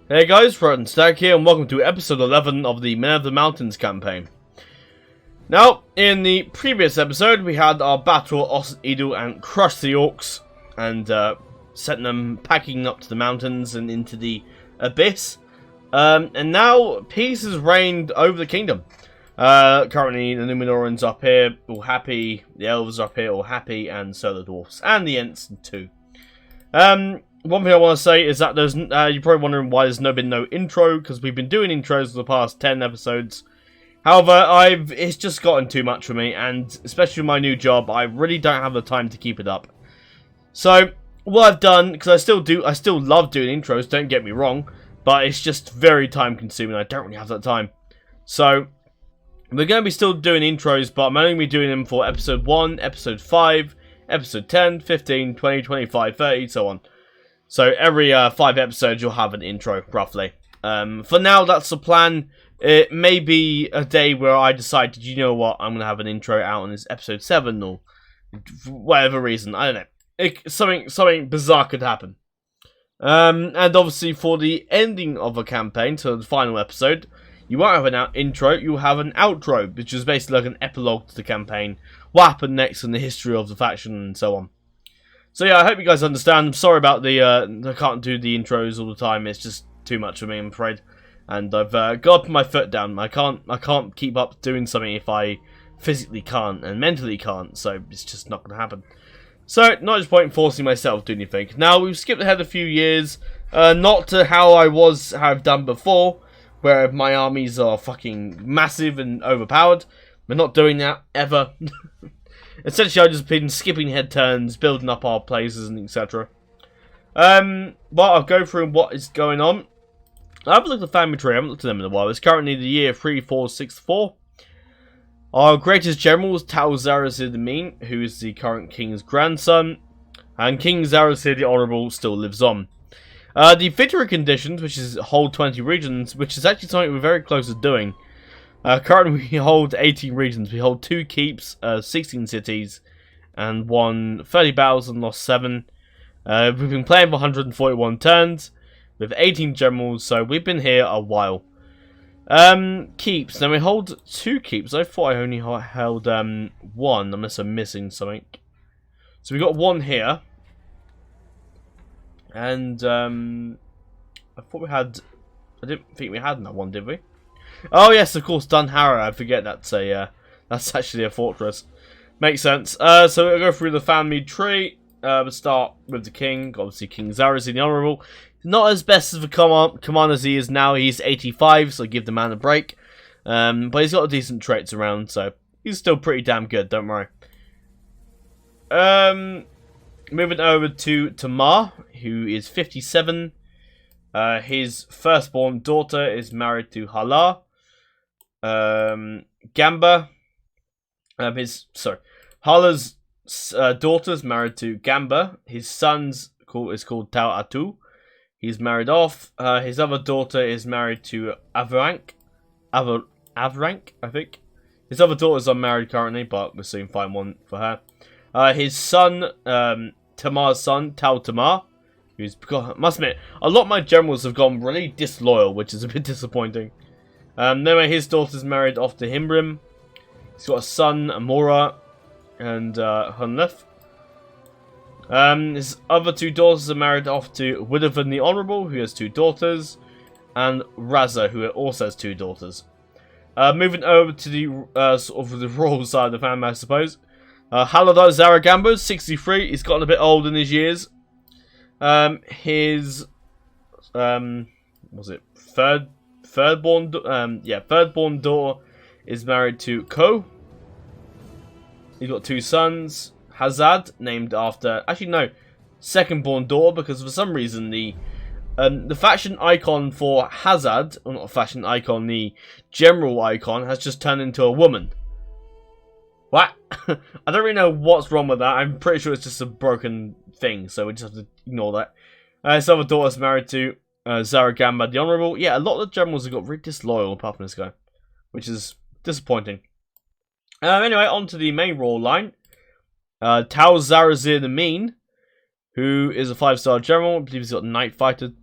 Hey guys, Brigands here, and welcome to episode 11 of the Men of the Mountains campaign. Now, in the previous episode, we had our battle of Idle and crushed the orcs, and sent them packing up to the mountains and into the abyss. And now, peace has reigned over the kingdom. Currently, the Numenorians up here, all happy, the elves up here, all happy, and so the dwarfs, and the Ents too. One thing I want to say is that there's you're probably wondering why there's been no intro, because we've been doing intros for the past 10 episodes. However, it's just gotten too much for me, and especially with my new job, I really don't have the time to keep it up. So what I've done, because I still love doing intros, don't get me wrong, but it's just very time consuming. I don't really have that time. So we're going to be still doing intros, but I'm only going to be doing them for episode 1, episode 5, episode 10, 15, 20, 25, 30, so on. So every 5 episodes you'll have an intro, roughly. For now, that's the plan. It may be a day where I decided, you know what, I'm going to have an intro out on this episode 7, or for whatever reason, I don't know. Something bizarre could happen. And obviously for the ending of a campaign, so the final episode, you won't have an intro, you'll have an outro, which is basically like an epilogue to the campaign. What happened next in the history of the faction and so on. So yeah, I hope you guys understand. I'm sorry about the I can't do the intros all the time. It's just too much for me, I'm afraid. And I've got to put my foot down. I can't keep up doing something if I physically can't and mentally can't. So it's just not going to happen. So not just point forcing myself to do anything. Now we've skipped ahead a few years, not to how I've done before, where my armies are fucking massive and overpowered. We're not doing that ever. Essentially, I've just been skipping head turns, building up our places, and etc. Well, I'll go through what is going on. I haven't looked at the family tree. I haven't looked at them in a while. It's currently the year 3464. Our greatest general is Zarazir the Mean, who is the current king's grandson. And King Zarazir the Honourable still lives on. The victory conditions, which is hold 20 regions, which is actually something we're very close to doing. Currently we hold 18 regions. We hold 2 keeps, 16 cities, and won 30 battles and lost 7. We've been playing for 141 turns, with 18 generals, so we've been here a while. Keeps. Now we hold 2 keeps. I thought I only held 1, unless I'm missing something. So we got 1 here. And I thought we had... I didn't think we had that one, did we? Oh yes, of course, Dunharrow. I forget that's actually a fortress. Makes sense. So we'll go through the family tree. We'll start with the king. Obviously, King Zarazir the Honourable. Not as best as the command as he is now. He's 85, so give the man a break. But he's got decent traits around, so he's still pretty damn good. Don't worry. Moving over to Tamar, who is 57. His firstborn daughter is married to Hala. Gamba. Hala's daughter is married to Gamba. His son's is called Tau Atu. He's married off. His other daughter is married to Avrank, I think. His other daughters are married currently, but we'll soon find one for her. His son, Tamar's son, Tau Tamar, who's, must admit, a lot of my generals have gone really disloyal, which is a bit disappointing. Anyway, his daughter's married off to Himbrim. He's got a son, Amora, and Hunlef. His other 2 daughters are married off to Widovan the Honourable, who has 2 daughters, and Raza, who also has 2 daughters. Moving over to the sort of the royal side of the family, I suppose. Haladar Zaragamba, 63. He's gotten a bit old in his years. His was it thirdborn daughter is married to Ko. He's got 2 sons. Hazad, named after... Actually, no. Second-born daughter, because for some reason the faction icon for Hazad, or not a faction icon, the general icon, has just turned into a woman. What? I don't really know what's wrong with that. I'm pretty sure it's just a broken thing, so we just have to ignore that. His other daughter's married to Zaragamba the Honourable. Yeah, a lot of the generals have got really disloyal apart from this guy, which is disappointing. Anyway, on to the main royal line. Tau Zarazir the Mean, who is a 5-star general. I believe he's got Night Fighter.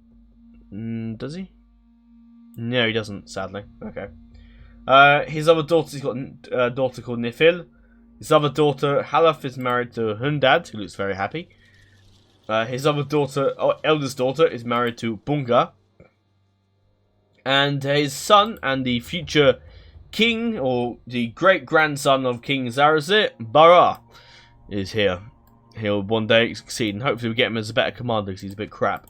Does he? No, he doesn't, sadly. Okay. His other daughter, he's got a daughter called Nifil. His other daughter, Halaf, is married to Hundad, who looks very happy. His other daughter, eldest daughter, is married to Bunga. And his son and the future king, or the great-grandson of King Zarazir, Bara, is here. He'll one day succeed, and hopefully we get him as a better commander, because he's a bit crap.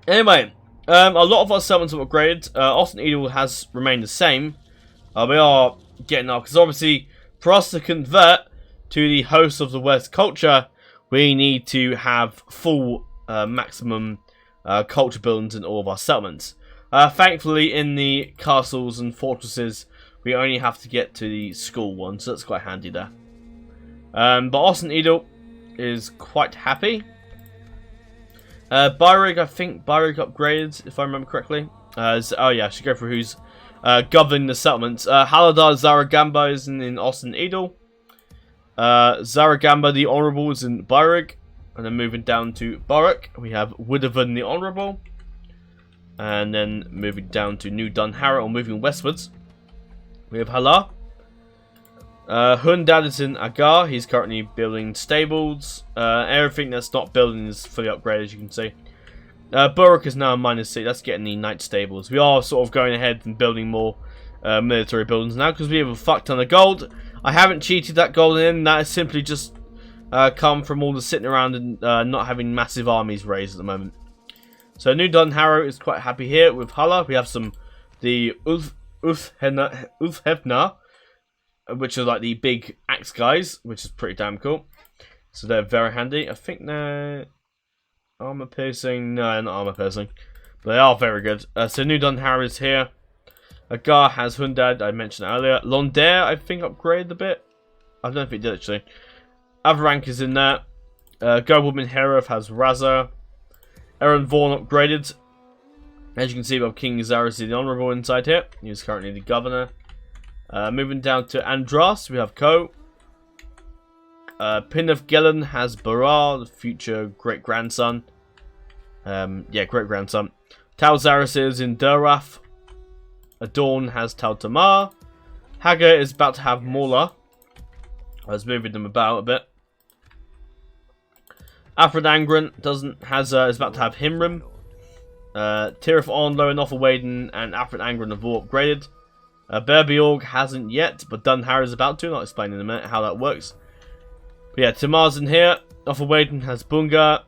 Anyway, a lot of our settlements have upgraded. Austin Edel has remained the same. We are getting up, because obviously, for us to convert to the host of the West culture, we need to have full maximum culture buildings in all of our settlements. Thankfully, in the castles and fortresses, we only have to get to the school one, so that's quite handy there. But Austin Edel is quite happy. Byrig, I think Byrig upgraded, if I remember correctly. Oh yeah, I should go for who's governing the settlements. Haladar Zaragamba is in Austin Edel. Zaragamba the Honourable is in Byrig. And then moving down to Barak, we have Widovan the Honourable. And then moving down to New Dunharrow, or moving westwards, we have Halar. Hundad is in Agar. He's currently building stables. Everything that's not building is fully upgraded, as you can see. Burrock is now a -6. That's getting the knight stables. We are sort of going ahead and building more military buildings now, because we have a fuck ton of gold. I haven't cheated that gold in. That has simply just come from all the sitting around and not having massive armies raised at the moment. So New Dunharrow is quite happy here with Hala. We have the Ulfhevna, which are like the big axe guys, which is pretty damn cool. So they're very handy. I think they're armor piercing. No, they're not armor piercing, but they are very good. So New Dunharrow is here. Agar has Hundad, I mentioned earlier. Londair, I think, upgraded a bit. I don't know if it did actually. Avarank is in there. Goldwoman Hereth has Raza. Aaron Vaughan upgraded. As you can see, we have King Zarazir the Honourable inside here. He's currently the governor. Moving down to Andras, we have Ko. Pin of Gelen has Barar, the future great-grandson. Yeah, great-grandson. Tal Zarazir is in Duraf. Adorn has Tal Tamar. Hagar is about to have Morla. I was moving them about a bit. Alfred Angren is about to have Himrim. Tirith Onlo and Offerwaden and Alfred Angren have all upgraded. Berbiorg hasn't yet, but Dunharrow is about to. I'll explain in a minute how that works. But yeah, Tamar's in here. Offerwaden has Bunga.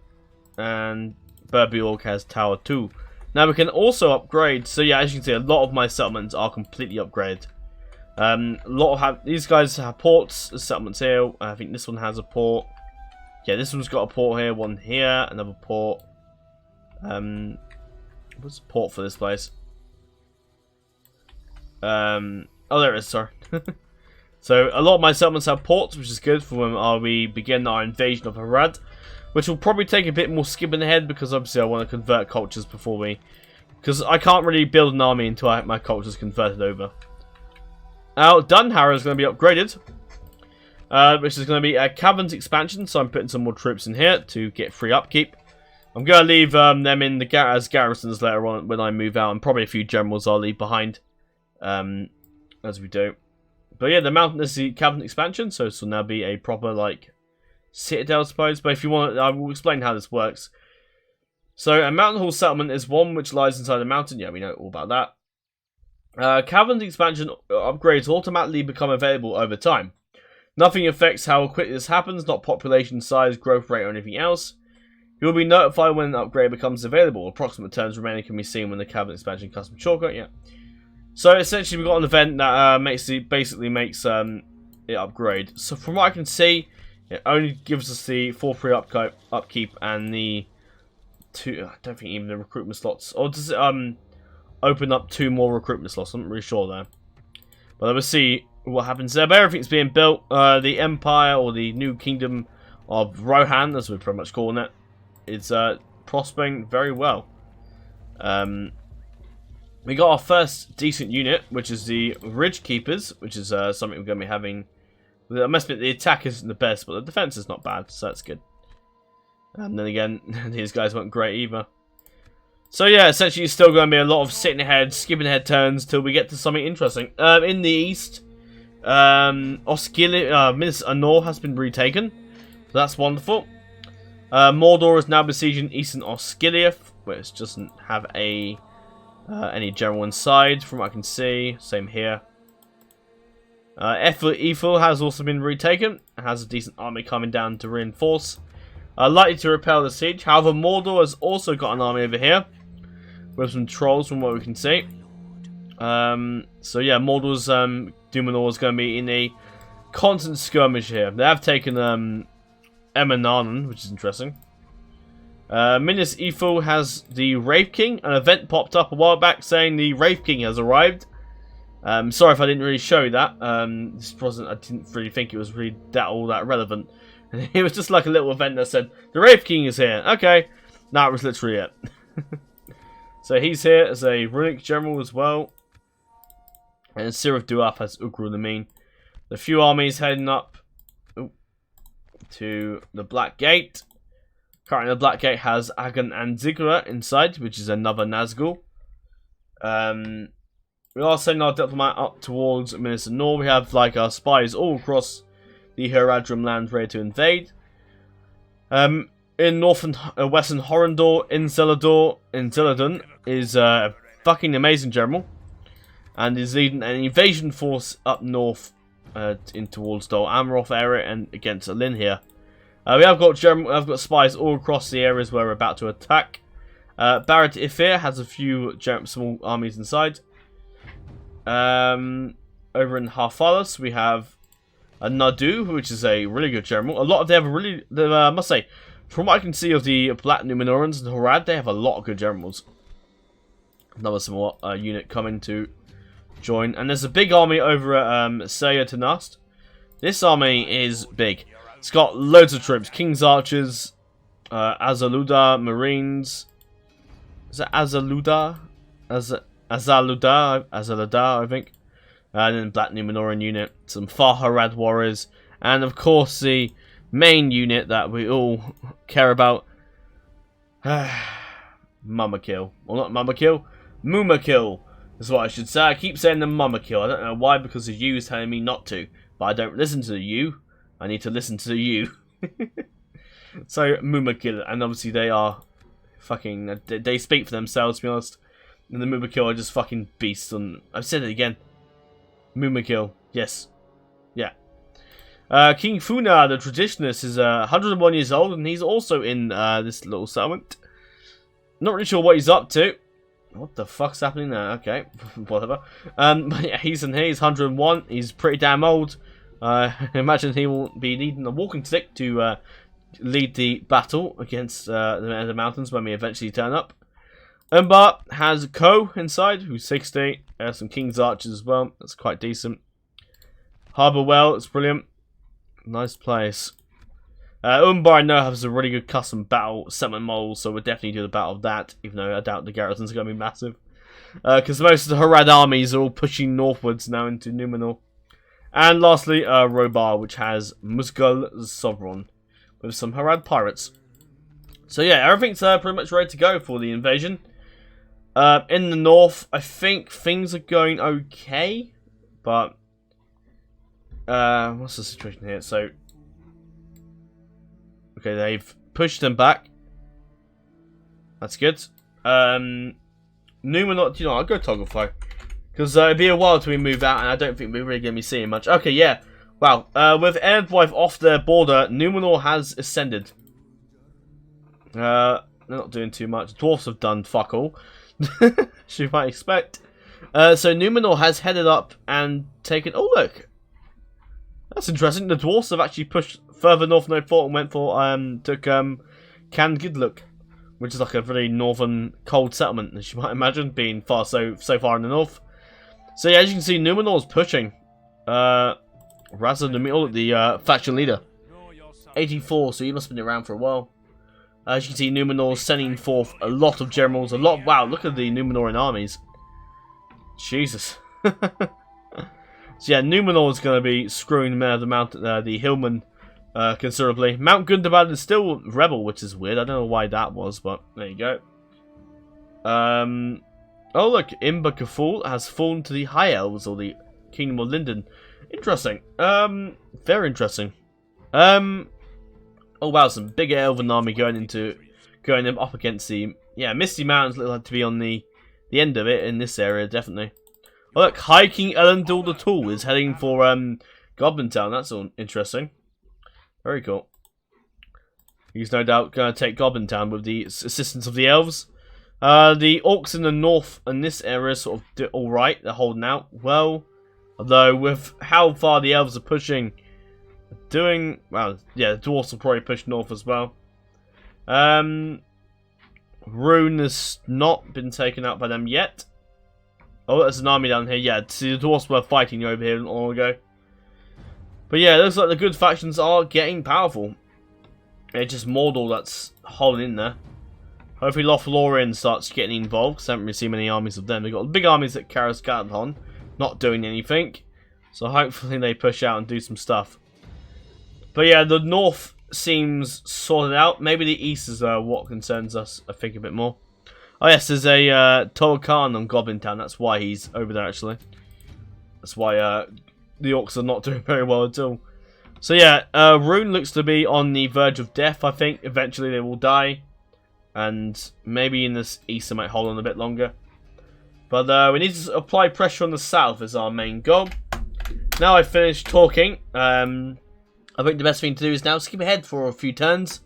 And Berbiorg has Tower 2. Now we can also upgrade. So yeah, as you can see, a lot of my settlements are completely upgraded. These guys have ports. The settlements here. I think this one has a port. Yeah, this one's got a port here, one here, another port. What's the port for this place? Oh, there it is, sorry. So, a lot of my settlements have ports, which is good for when we begin our invasion of Harad. Which will probably take a bit more skipping ahead, because obviously I want to convert cultures before we... Because I can't really build an army until my culture's converted over. Now, Dunharrow is going to be upgraded. Which is going to be a Caverns expansion, so I'm putting some more troops in here to get free upkeep. I'm going to leave them in as garrisons later on when I move out, and probably a few generals I'll leave behind as we do. But yeah, the mountain is the Caverns expansion, so this will now be a proper like citadel, I suppose. But if you want, I will explain how this works. So a mountain hall settlement is one which lies inside a mountain. Yeah, we know all about that. Caverns expansion upgrades automatically become available over time. Nothing affects how quickly this happens, not population size, growth rate, or anything else. You will be notified when an upgrade becomes available. Approximate terms remaining can be seen when the Caverns expansion custom shortcut. Yeah. So essentially, we've got an event that basically makes it upgrade. So from what I can see, it only gives us the 4 free upkeep and the 2. I don't think even the recruitment slots. Or does it open up 2 more recruitment slots? I'm not really sure there. But we'll see what happens there. But everything's being built. The Empire, or the new kingdom of Rohan, as we're pretty much calling it, is prospering very well. We got our first decent unit, which is the Ridge Keepers, which is something we're going to be having. I must admit, the attack isn't the best, but the defense is not bad, so that's good. And then again, these guys weren't great either. So yeah, essentially it's still going to be a lot of sitting ahead, skipping ahead turns till we get to something interesting. In the east, Minas Anor has been retaken. So that's wonderful. Mordor is now besieging eastern Osgiliath, which doesn't have any general inside from what I can see. Same here. Ethel has also been retaken. It has a decent army coming down to reinforce. Likely to repel the siege. However, Mordor has also got an army over here with some trolls from what we can see. So yeah, Mordor's Numenor is going to be in a constant skirmish here. They have taken Emernanen, which is interesting. Minas Ithil has the Wraith King. An event popped up a while back saying the Wraith King has arrived. Sorry if I didn't really show you that. This wasn't. I didn't really think it was really all that relevant. It was just like a little event that said the Wraith King is here. Okay, that was literally it. So he's here as a runic general as well. And Sirith Duaf has Ugru Namin. The few armies heading up to the Black Gate. Currently the Black Gate has Agan and Ziggurat inside, which is another Nazgul. We are sending our diplomat up towards Minas Anor. We have like our spies all across the Haradrim land ready to invade. In northern western Horrendor, Inzeladon is a fucking amazing general. And is leading an invasion force up north in towards Dol Amroth area and against Alin here. We have got spies all across the areas where we're about to attack. Barad Ifir has a few small armies inside. Over in Harfalis we have a Nadu, which is a really good general. A lot of them I must say, from what I can see of the Black Numenorans and Horad, they have a lot of good generals. Another small unit coming to join. And there's a big army over at Seya Tanast. This army is big. It's got loads of troops. King's Archers, Azaluda, Marines. Is it Azaluda? Azaluda, I think. And then Black Numenoran unit. Some Farharad warriors. And of course the main unit that we all care about. Mumakil. Well, not Mumakil. Mumakil is what I should say. I keep saying the Mumakil. I don't know why, because the U is telling me not to. But I don't listen to the U. I need to listen to the U. So, Mumakil. And obviously they are fucking... They speak for themselves, to be honest. And the Mumakil are just fucking beasts. And I've said it again. Mumakil. Yes. Yeah. King Funa, the traditionalist, is 101 years old. And he's also in this little settlement. Not really sure what he's up to. What the fuck's happening there? Okay, whatever. But yeah, he's in here. He's 101. He's pretty damn old. Imagine he will be needing a walking stick to lead the battle against the mountains when we eventually turn up. Umbar has Ko inside, who's 60. Some King's Archers as well. That's quite decent. Harbour Well, it's brilliant. Nice place. Umbar, I know, has a really good custom battle settlement model, so we'll definitely do the battle of that, even though I doubt the garrisons are going to be massive. Because most of the Harad armies are all pushing northwards now into Numenor. And lastly, Robar, which has Musgul Sovereign, with some Harad pirates. So yeah, everything's pretty much ready to go for the invasion. In the north, I think things are going okay, but... what's the situation here? So... Okay, they've pushed them back. That's good. Numenor, you know, I'll go toggle flow. Because it'll be a while till we move out, and I don't think we're really going to be seeing much. Okay, yeah. Wow. With Erdwife off their border, Numenor has ascended. They're not doing too much. Dwarfs have done fuck all. As you might expect. So Numenor has headed up and taken... Oh, look. That's interesting. The Dwarfs have actually pushed further north than they thought and went for... took Can Gidluk, which is like a very northern cold settlement, as you might imagine, being so far in the north. So yeah, as you can see, Numenor's pushing. Raza Numil, the faction leader. 84, so he must have been around for a while. As you can see, Numenor's sending forth a lot of generals. Wow, look at the Numenoran armies. Jesus. So yeah, Numenor is going to be screwing the men of the mountain, the hillmen, considerably. Mount Gundabad is still rebel, which is weird. I don't know why that was, but there you go. Oh look, Imber Kaful has fallen to the High Elves, or the Kingdom of Linden. Interesting. Very interesting. Oh wow, some big elven army going up against the Misty Mountains. Look like to be on the end of it in this area, definitely. Oh look, High King Elendil the Tall is heading for Goblin Town. That's all interesting. Very cool. He's no doubt going to take Goblin Town with the assistance of the elves. The orcs in the north in this area sort of do alright. They're holding out well. Although with how far the elves are pushing, the dwarves will probably push north as well. Rune has not been taken out by them yet. Oh, there's an army down here. Yeah, see, the dwarves were fighting over here not long ago. But yeah, it looks like the good factions are getting powerful. It's just Mordor that's holding in there. Hopefully Lothlorien starts getting involved, because I haven't really seen many armies of them. They've got big armies at Karazgathon, not doing anything. So hopefully they push out and do some stuff. But yeah, the north seems sorted out. Maybe the east is what concerns us, I think, a bit more. Oh yes, there's a Tolkien on Goblin Town. That's why he's over there, actually. That's why the orcs are not doing very well at all. So yeah, Rune looks to be on the verge of death, I think. Eventually they will die. And maybe in this east they might hold on a bit longer. But we need to apply pressure on the south as our main goal. Now I've finished talking. I think the best thing to do is now skip ahead for a few turns.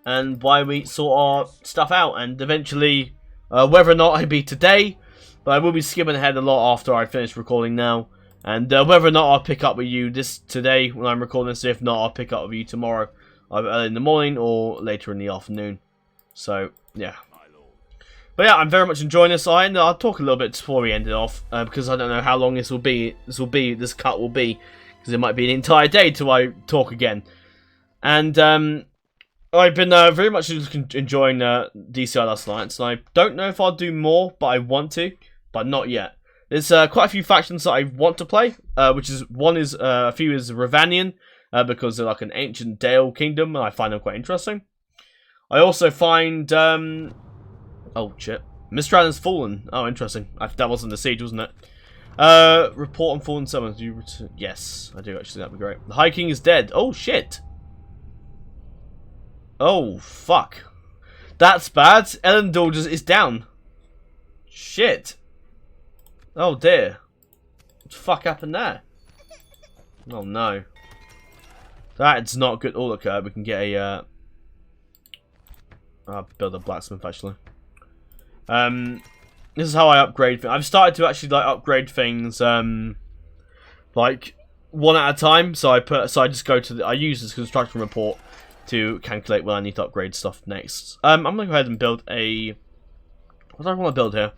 And while we sort our stuff out. And eventually, whether or not I beat today. But I will be skipping ahead a lot after I finish recording now. And whether or not I'll pick up with you today when I'm recording this. If not, I'll pick up with you tomorrow. Either early in the morning or later in the afternoon. So, yeah. But yeah, I'm very much enjoying this. I'll talk a little bit before we end it off. Because I don't know how long this cut will be. Because it might be an entire day till I talk again. And I've been very much enjoying DCI Last Alliance. And I don't know if I'll do more, but I want to. But not yet. There's quite a few factions that I want to play. A few is Ravanian. Because they're like an ancient Dale kingdom. And I find them quite interesting. I also find, oh shit, Mistral has fallen. Oh, interesting. That wasn't the siege, wasn't it? Report on fallen summons. Do you return? Yes, I do actually. That'd be great. The High King is dead. Oh shit. Oh fuck. That's bad. Elendil is down. Shit. Oh dear. What the fuck happened there? Oh no. That's not good. Oh look, we can get a. I'll build a blacksmith actually. This is how I upgrade things. I've started to actually upgrade things like one at a time. So I just go to I use this construction report to calculate when I need to upgrade stuff next. I'm gonna go ahead and build a. What do I want to build here?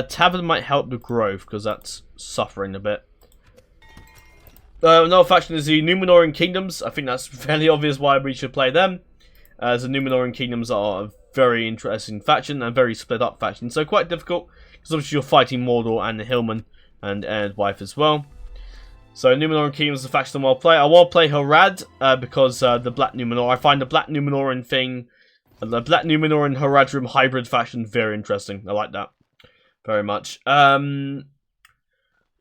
Tavern might help the growth because that's suffering a bit. Another faction is the Numenorean Kingdoms. I think that's fairly obvious why we should play them. As the Numenorean Kingdoms are a very interesting faction and very split up faction, so quite difficult because obviously you're fighting Mordor and the Hillman and Aaron's wife as well. So Numenorean Kingdoms is a faction I want to play. I want to play Harad because the Black Numenor. I find the Black Numenorean thing, the Black Numenorean Haradrim hybrid faction very interesting. I like that very much.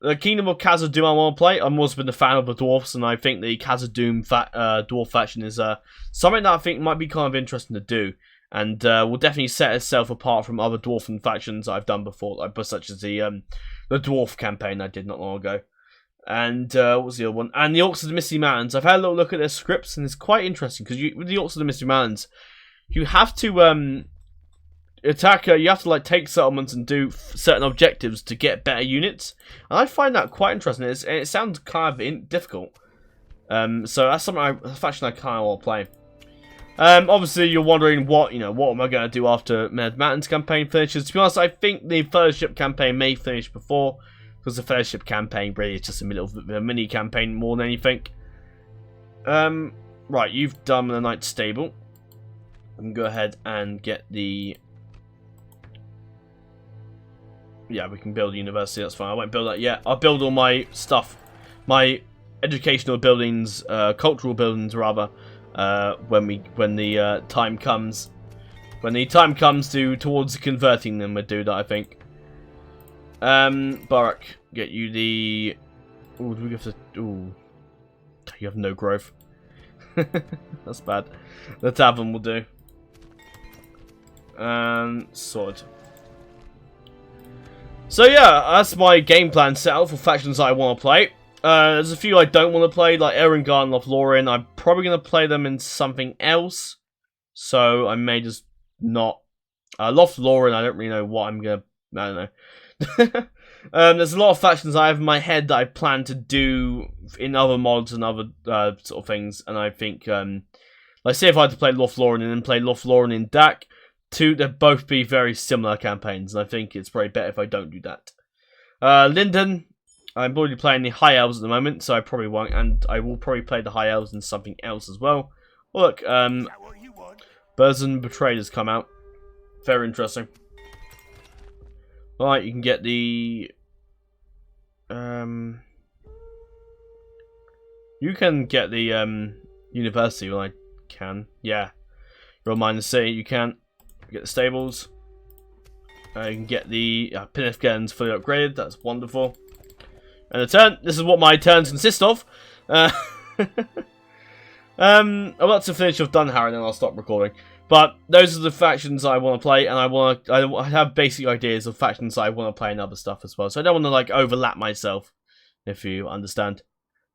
The Kingdom of Khazad-dûm I want to play. I've also been a fan of the dwarfs, and I think the Khazad-dûm dwarf faction is something that I think might be kind of interesting to do, and will definitely set itself apart from other dwarfen factions I've done before, such as the dwarf campaign I did not long ago. And what was the other one? And the Orcs of the Misty Mountains. I've had a little look at their scripts, and it's quite interesting because with the Orcs of the Misty Mountains, you have to attack. You have to like take settlements and do certain objectives to get better units, and I find that quite interesting. It sounds kind of difficult. So that's something a faction I kind of want to play. Obviously, you're wondering what am I going to do after Med Mountains campaign finishes? To be honest, I think the Fellowship campaign may finish before, because the Fellowship campaign really is just a mini campaign more than anything. Right, you've done the Knight Stable. I can go ahead and get the. Yeah, we can build a university, that's fine. I won't build that yet. I'll build all my stuff, my educational buildings, cultural buildings rather, when the time comes. When the time comes towards converting them, we'll do that, I think. Barak, get you the... Ooh, do we have to... Ooh. You have no growth. That's bad. The tavern will do. Sword. So yeah, that's my game plan set out for factions that I want to play. There's a few I don't want to play, like Erengard and Lothlorien. I'm probably going to play them in something else. So I may just not. Lothlorien, I don't really know what I'm going to... I don't know. There's a lot of factions I have in my head that I plan to do in other mods and other sort of things. And I think, like say if I had to play Lothlorien and then play Lothlorien in DAC, they'd both be very similar campaigns. And I think it's probably better if I don't do that. Linden, I'm already playing the High Elves at the moment, so I probably won't. And I will probably play the High Elves in something else as well. Look, Burzin Betrayed has come out. Very interesting. Right, you can get the... You can get the University, well, I can. Yeah. Royal Miners City, you can. Get the Stables. You can get the Pinifgens fully upgraded, that's wonderful. And the turn, this is what my turns consist of. I'm about to finish off Dunharrow and then I'll stop recording. But those are the factions I want to play, and I have basic ideas of factions I want to play and other stuff as well. So I don't want to like overlap myself, if you understand.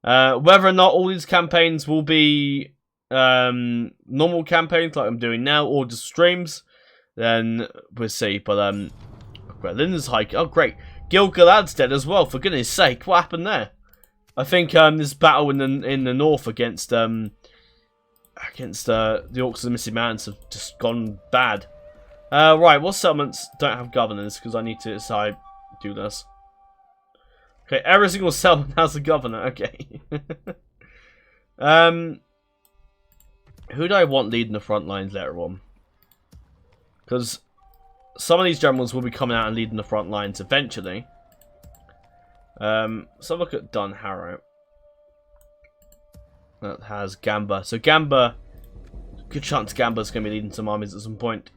Whether or not all these campaigns will be normal campaigns like I'm doing now, or just streams, then we'll see. But Linden's hike. Oh great, Gil-galad's dead as well. For goodness sake, what happened there? I think this battle in the north against the Orcs of the Misty Mountains have just gone bad. Right, what settlements don't have governors? Because I need to decide do this. Okay, every single settlement has a governor. Okay. Who do I want leading the front lines later on? Because some of these generals will be coming out and leading the front lines eventually. So look at Dunharrow. That has Gamba. So Gamba, good chance Gamba's going to be leading some armies at some point.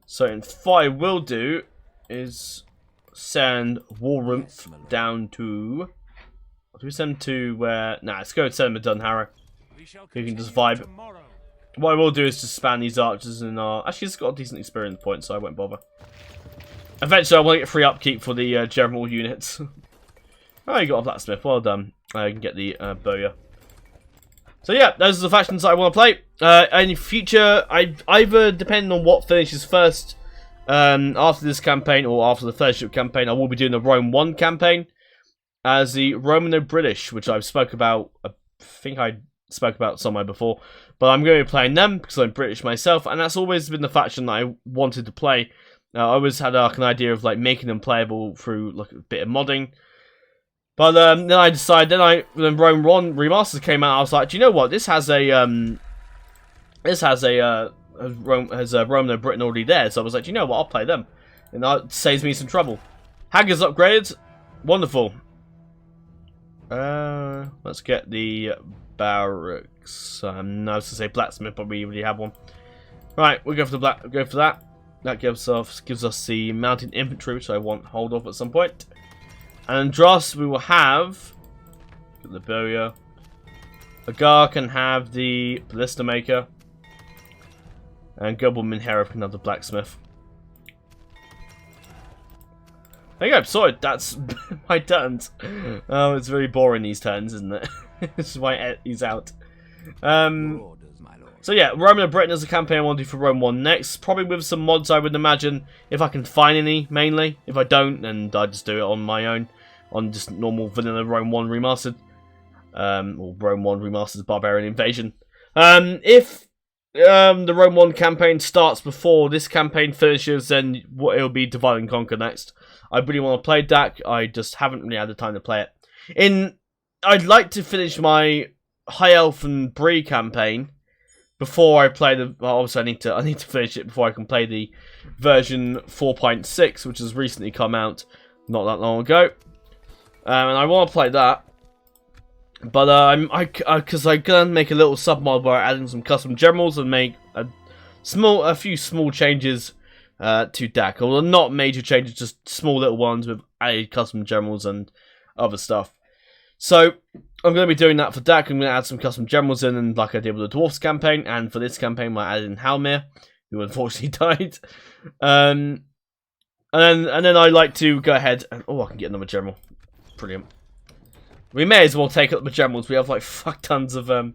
So what I will do is send Warrumph down to... Do we send him to where... Nah, let's go and send him to Dunharrow. You can just vibe. What I will do is just span these archers and... actually, he's got a decent experience point, so I won't bother. Eventually, I want to get free upkeep for the general units. Oh, you got a blacksmith. Well done. I can get the bowyer. So yeah, those are the factions that I want to play. In future, either depending on what finishes first, after this campaign or after the Fellowship campaign, I will be doing the Rome 1 campaign as the Romano-British, which I've spoke about. I think I spoke about somewhere before, but I'm going to be playing them because I'm British myself, and that's always been the faction that I wanted to play. I always had an idea of like making them playable through like a bit of modding. But then I decided, when Rome 1 Remasters came out, I was like, do you know what? This has a Romano Britain already there, so I was like, do you know what? I'll play them, and that saves me some trouble. Haggard's upgraded, wonderful. Let's get the barracks. I was going to say blacksmith, but we already have one. Right, we'll go for that. That gives us the mounted infantry, which I want hold off at some point. And Dross, we will have the bowyer. Agar can have the ballista maker, and Gobel Minhera can have the blacksmith. There you go. Sorry, that's my turns. Oh, it's very boring these turns, isn't it? This is why he's out. So yeah, Rome and Britain is a campaign I want to do for Rome 1 next. Probably with some mods, I would imagine, if I can find any, mainly. If I don't, then I just do it on my own. On just normal vanilla Rome 1 Remastered. Or Rome 1 Remastered Barbarian Invasion. If the Rome 1 campaign starts before this campaign finishes, then it'll be Divide and Conquer next. I really want to play DAC, I just haven't really had the time to play it. I'd like to finish my High Elf and Bree campaign before I play the... Well, obviously I need to finish it before I can play the version 4.6, which has recently come out not that long ago. And I want to play that. But because I'm gonna make a little sub mod where I add in some custom generals and make a few small changes to Dak. Although not major changes, just small little ones with added custom generals and other stuff. So I'm going to be doing that for Dak. I'm going to add some custom generals in, and like I did with the Dwarfs campaign, and for this campaign I added in Halmir, who unfortunately died. And then I like to go ahead and I can get another general. Brilliant. We may as well take up the generals. We have like fuck tons of them.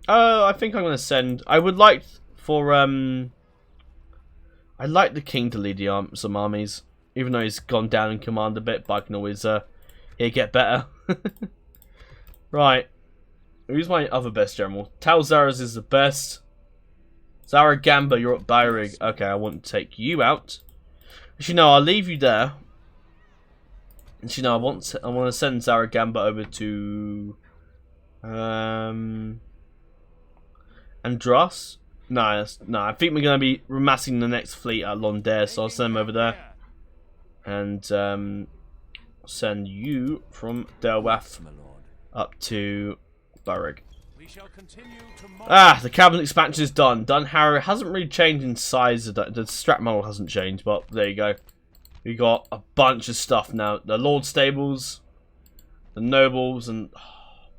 I think I'm going to send. I would like for I'd like the king to lead some armies, even though he's gone down in command a bit. But I can always get better. Right. Who's my other best general? Tal Zaraz is the best. Zaragamba, you're at Bairig. Okay, I want to take you out. Actually, no, I'll leave you there. Actually, no, I want to send Zaragamba over to Andros. No, I think we're going to be remassing the next fleet at Londare, so I'll send them over there. And send you from Derwath up to Bairig. The cabinet expansion is done. Dunharrow hasn't really changed in size. The strat model hasn't changed, but there you go. We got a bunch of stuff now. The Lord Stables, the Nobles, and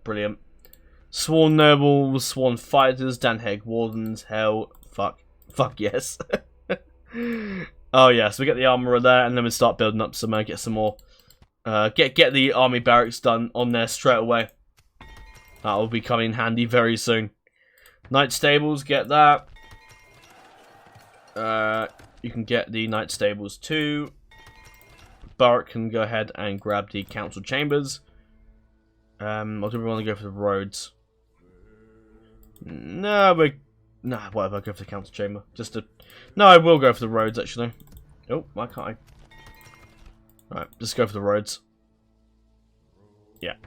brilliant. Sworn Nobles, Sworn Fighters, Danheg Wardens, hell, fuck yes. Oh yeah, so we get the Armourer there, and then we start building up some, get some more, get the army barracks done on there straight away. That will be coming in handy very soon. Knight Stables, get that. You can get the Knight Stables too. Barrack can go ahead and grab the Council Chambers. Or do we want to go for the roads? No, whatever, go for the Council Chamber. No, I will go for the roads, actually. Oh, why can't I? Right, just go for the roads. Yeah.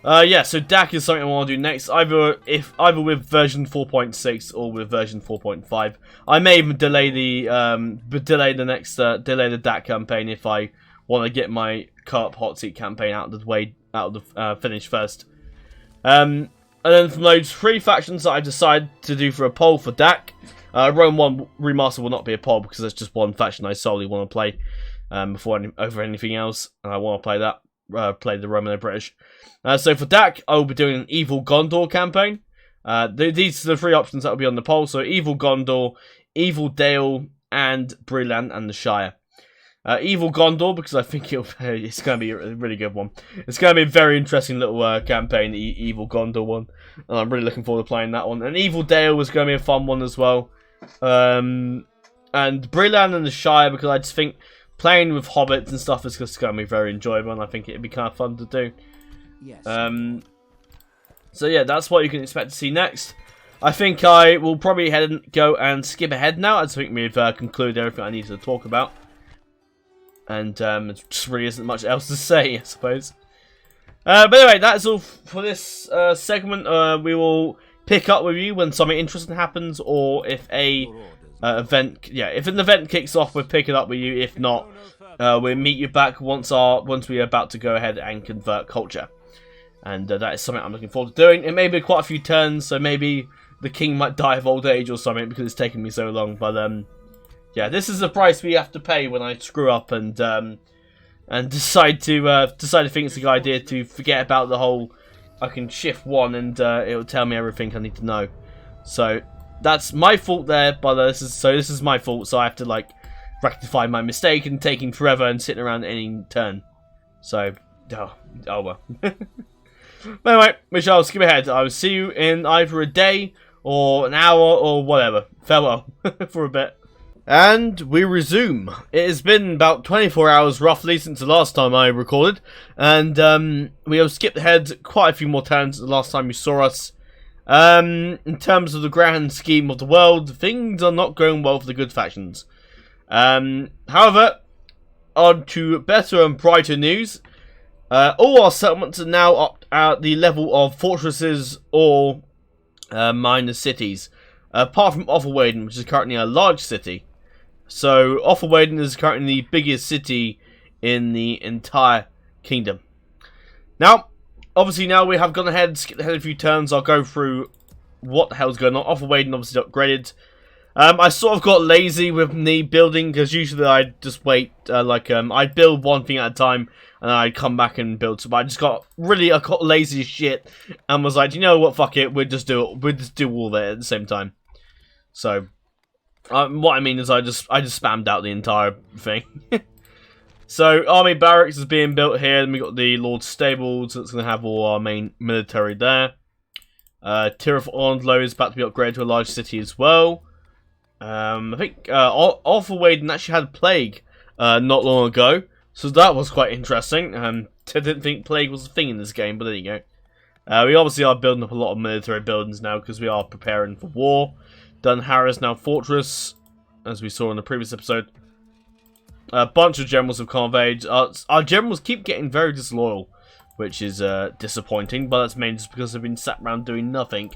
Yeah, so Dak is something I want to do next, either with version 4.6 or with version 4.5. I may even delay the Dak campaign if I want to get my co-op hot seat campaign out of the finish first. And then from those 3 factions that I decided to do for a poll for Dak, Rome 1 Remaster will not be a poll because there's just one faction I solely want to play over anything else, and I want to play that. Play the Roman and British. So for Dak, I will be doing an Evil Gondor campaign. These are the 3 options that will be on the poll. So Evil Gondor, Evil Dale, and Brigands and the Shire. Evil Gondor, because I think it's going to be a really good one. It's going to be a very interesting little campaign, the Evil Gondor one. And I'm really looking forward to playing that one. And Evil Dale was going to be a fun one as well. And Brigands and the Shire, because I just think playing with hobbits and stuff is just going to be very enjoyable, and I think it'd be kind of fun to do. Yes. So yeah, that's what you can expect to see next. I think I will probably go and skip ahead now. I think we've concluded everything I need to talk about. And there just really isn't much else to say, I suppose. But anyway, that's all for this segment. We will pick up with you when something interesting happens, or if if an event kicks off, we'll pick it up with you. If not, we'll meet you back once we're about to go ahead and convert culture. And that is something I'm looking forward to doing. It may be quite a few turns, so maybe the king might die of old age or something because it's taken me so long. But yeah, this is the price we have to pay when I screw up and decide to think it's a good idea to forget about the whole. I can shift 1 and it'll tell me everything I need to know. So that's my fault there, but this is my fault, so I have to rectify my mistake and taking forever and sitting around any turn. So, oh well. But anyway, we shall skip ahead. I will see you in either a day or an hour or whatever. Farewell for a bit. And we resume. It has been about 24 hours roughly since the last time I recorded, and we have skipped ahead quite a few more turns the last time you saw us. In terms of the grand scheme of the world, things are not going well for the good factions. However, on to better and brighter news. All our settlements are now up at the level of fortresses or minor cities, apart from Offerwaden, which is currently a large city. So Offerwaden is currently the biggest city in the entire kingdom. Now, obviously now we have gone ahead, skipped ahead a few turns. I'll go through what the hell's going on. Off Waden obviously upgraded. I sort of got lazy with the building, because usually I'd just wait, I'd build one thing at a time, and I'd come back and build some. But I got lazy as shit, and was like, you know what, fuck it, we'll just do all of it at the same time. So, what I mean is I just spammed out the entire thing. So, Army Barracks is being built here, and we got the Lord's Stables, that's going to have all our main military there. Tier of Orndlo is about to be upgraded to a large city as well. I think Arthur Waden actually had plague not long ago, so that was quite interesting. I didn't think plague was a thing in this game, but there you go. We obviously are building up a lot of military buildings now, because we are preparing for war. Dunharrow is now fortress, as we saw in the previous episode. A bunch of generals have come of age. Our generals keep getting very disloyal, which is disappointing, but that's mainly just because they've been sat around doing nothing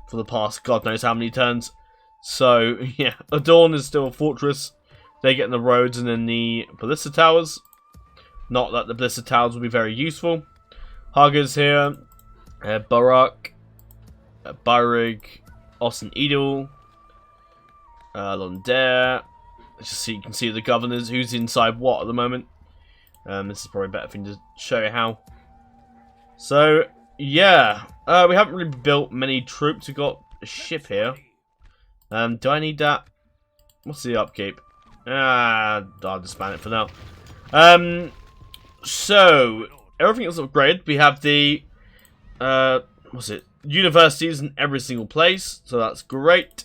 for the past god knows how many turns. So, yeah, Adorn is still a fortress. They get in the roads and in the ballista towers. Not that the ballista towers will be very useful. Hager's here. Barak. Byrig. Ossen Edel. Londare. Just so you can see the governors, who's inside what at the moment. This is probably a better thing to show you how. So, yeah. We haven't really built many troops. We've got a ship here. Do I need that? What's the upkeep? I'll disband it for now. So, everything is upgraded. We have the, universities in every single place. So that's great.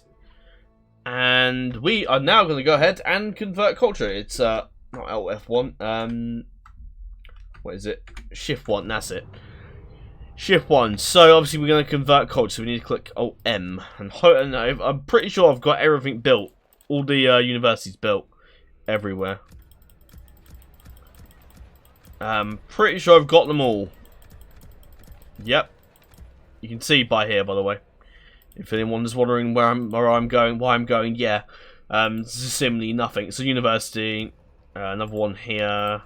And we are now going to go ahead and convert culture. It's, not LF1. What is it? Shift 1, that's it. Shift 1. So obviously we're going to convert culture. So we need to click Alt M, and I'm pretty sure I've got everything built. All the universities built everywhere. Pretty sure I've got them all. Yep. You can see by here, by the way. If anyone is wondering where I'm going, why I'm going, yeah. Similarly nothing. It's a university. Another one here.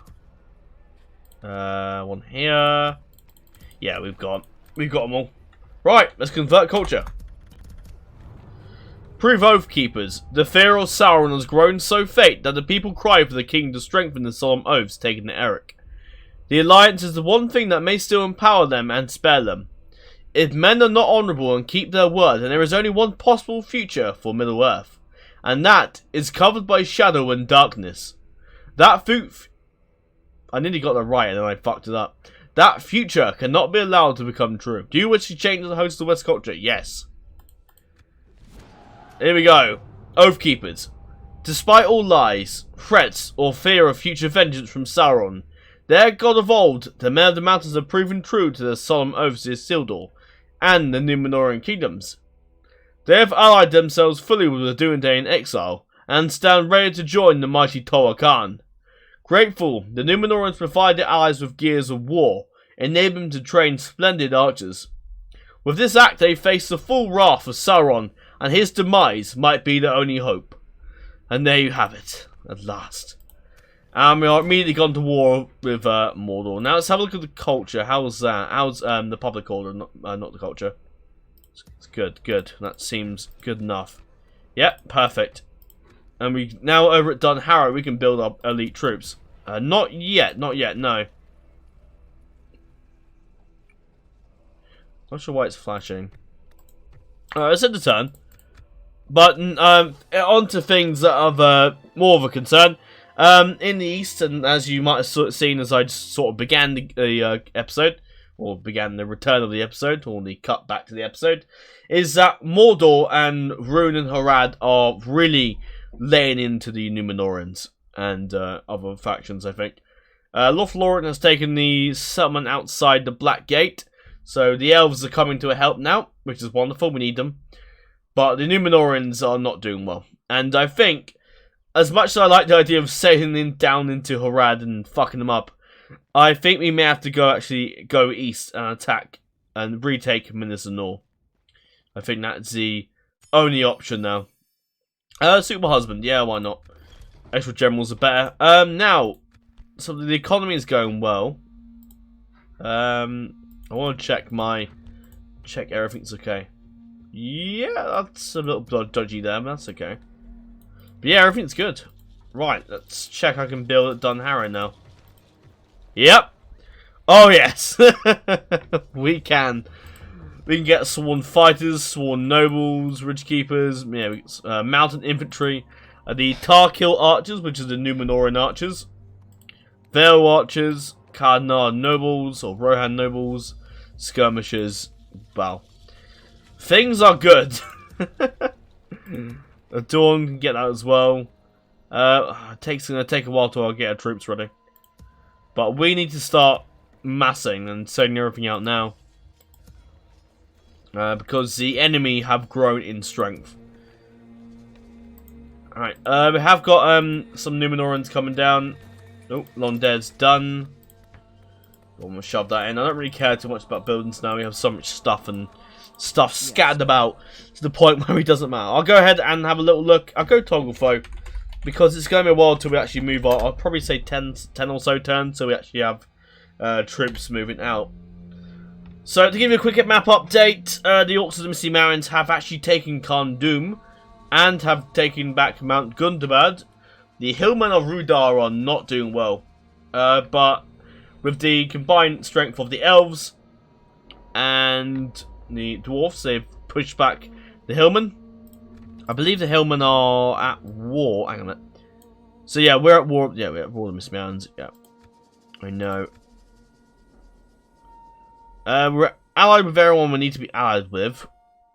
One here. Yeah, we've got them all. Right, let's convert culture. Prove Oath Keepers. The fear of Sauron has grown so faint that the people cry for the king to strengthen the solemn oaths taken to Eric. The alliance is the one thing that may still empower them and spare them. If men are not honourable and keep their word, then there is only one possible future for Middle Earth, and that is covered by shadow and darkness. I nearly got that right and then I fucked it up. That future cannot be allowed to become true. Do you wish to change the host of West culture? Yes. Here we go. Oath Keepers. Despite all lies, threats, or fear of future vengeance from Sauron, their god of old, the men of the mountains have proven true to their solemn oaths of Isildur and the Númenórean kingdoms. They have allied themselves fully with the Dunedain in exile, and stand ready to join the mighty Toa Khan. Grateful, the Númenóreans provide their allies with gears of war, enabling them to train splendid archers. With this act they face the full wrath of Sauron, and his demise might be their only hope. And there you have it, at last. And we are immediately gone to war with Mordor. Now let's have a look at the culture. How's that? How's the public order, not the culture? It's good, good. That seems good enough. Yep, perfect. And we now over at Dunharrow we can build up elite troops. Not yet, no. Not sure why it's flashing. Let's end the turn. But on to things that are more of a concern. In the east, and as you might have seen as I just sort of began the episode, or began the return of the episode, or the cut back to the episode, is that Mordor and Rhûn and Harad are really laying into the Númenóreans and other factions, I think. Lothlorien has taken the settlement outside the Black Gate, so the elves are coming to a help now, which is wonderful, we need them. But the Númenóreans are not doing well. And I think, as much as I like the idea of sailing down into Harad and fucking them up, I think we may have to go east and attack and retake Minas Anor. I think that's the only option now. Super Husband, yeah, why not? Extra generals are better. Now, so the economy is going well. I want to check everything's okay. Yeah, that's a little dodgy there, but that's okay. But yeah, everything's good. Right, let's check I can build at Dunharrow now. Yep. Oh yes, we can. We can get sworn fighters, sworn nobles, ridge keepers, yeah, mountain infantry, the Tarkil archers, which is the Numenorean archers, Vale archers, Cardinal nobles or Rohan nobles, skirmishers. Well, things are good. Dawn can get that as well. It's gonna take a while till I get our troops ready, but we need to start massing and sending everything out now. Because the enemy have grown in strength. Alright, we have got some Numenorians coming down. Oh, Londead's done. I'm gonna shove that in. I don't really care too much about buildings now. We have so much stuff and stuff scattered about to the point where it doesn't matter. I'll go ahead and have a little look. I'll go toggle foe because it's going to be a while until we actually move on. I'll probably say 10 or so turns so we actually have troops moving out. So, to give you a quick map update, the Orcs of the Misty Mountains have actually taken Khandum and have taken back Mount Gundabad. The Hillmen of Rudar are not doing well, but with the combined strength of the Elves and the Dwarfs, they've pushed back the Hillmen. I believe the Hillmen are at war. Hang on a minute. So yeah, we're at war. Yeah, we're at war with the Misty Mountains. Yeah, I know. We're allied with everyone we need to be allied with.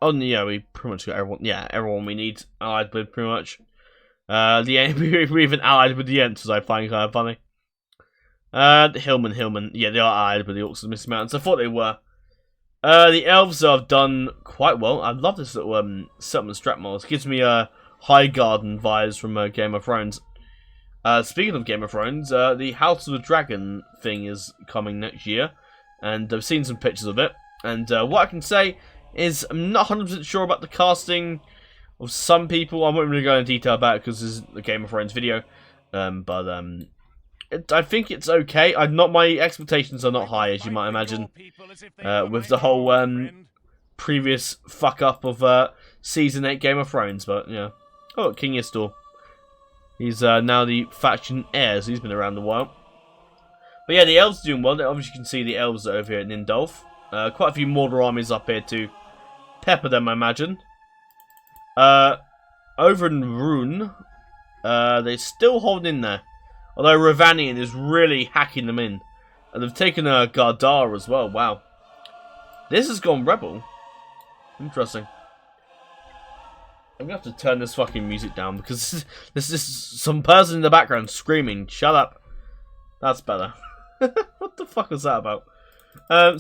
Oh yeah, we pretty much got everyone. Yeah, everyone we need allied with pretty much. We're even allied with the Ents, I find kind of funny. The Hillmen. Yeah, they are allied with the Orcs of the Misty Mountains. I thought they were. The Elves have done quite well. I love this little settlement strat model. It gives me High Garden vibes from Game of Thrones. Speaking of Game of Thrones, the House of the Dragon thing is coming next year. And I've seen some pictures of it. And what I can say is I'm not 100% sure about the casting of some people. I won't really go into detail about it because this is a Game of Thrones video. I think it's okay. My expectations are not high, as you might imagine, with the whole previous fuck up of Season 8 Game of Thrones. But, yeah. Oh, King Istor. He's now the faction heir, so he's been around a while. But yeah, the Elves are doing well. Obviously, you can see the Elves are over here in Nindolf. Quite a few Mordor armies up here to pepper them, I imagine. Over in Rune, they're still holding in there. Although Ravanian is really hacking them in. And they've taken Gardar as well. Wow. This has gone rebel. Interesting. I'm going to have to turn this fucking music down because this is some person in the background screaming. Shut up. That's better. What the fuck was that about?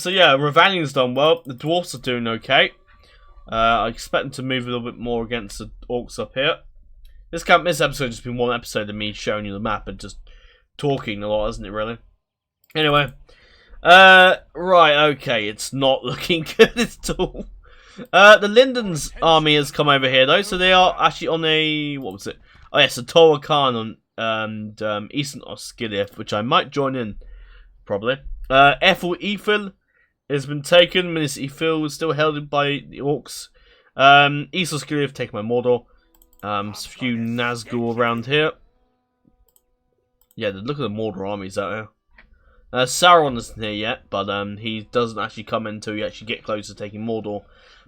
So yeah, Ravanian's done well. The Dwarfs are doing okay. I expect them to move a little bit more against the Orcs up here. This episode has just been one episode of me showing you the map and just talking a lot, hasn't it, really? Anyway. Right, okay, it's not looking good at all. The Linden's army has come over here, though, so they are actually on a... What was it? Oh, yes, a Torah Khan and Eastern Osgiliath, which I might join in, probably. Ethel Ephil has been taken. Minas Ithil is still held by the Orcs. East Osgiliath taken by Mordor. A few Nazgul around here. Yeah, look at the Mordor armies out here. Sauron isn't here yet, but he doesn't actually come in until you actually get close to taking Mordor.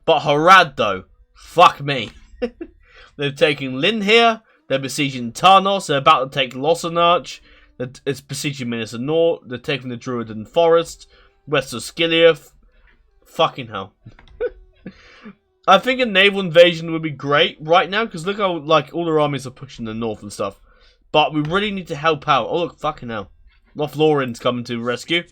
But Harad, though, fuck me. They've taken Lynn here. They're besieging Tarnos. They're about to take Lossarnach. It's besieging Minas North. They're taking the Druidan Forest. West of Skiliath. Fucking hell. I think a naval invasion would be great right now, because look how, like, all their armies are pushing the north and stuff. But we really need to help out. Oh, look, fucking hell. Lothlorien's coming to rescue.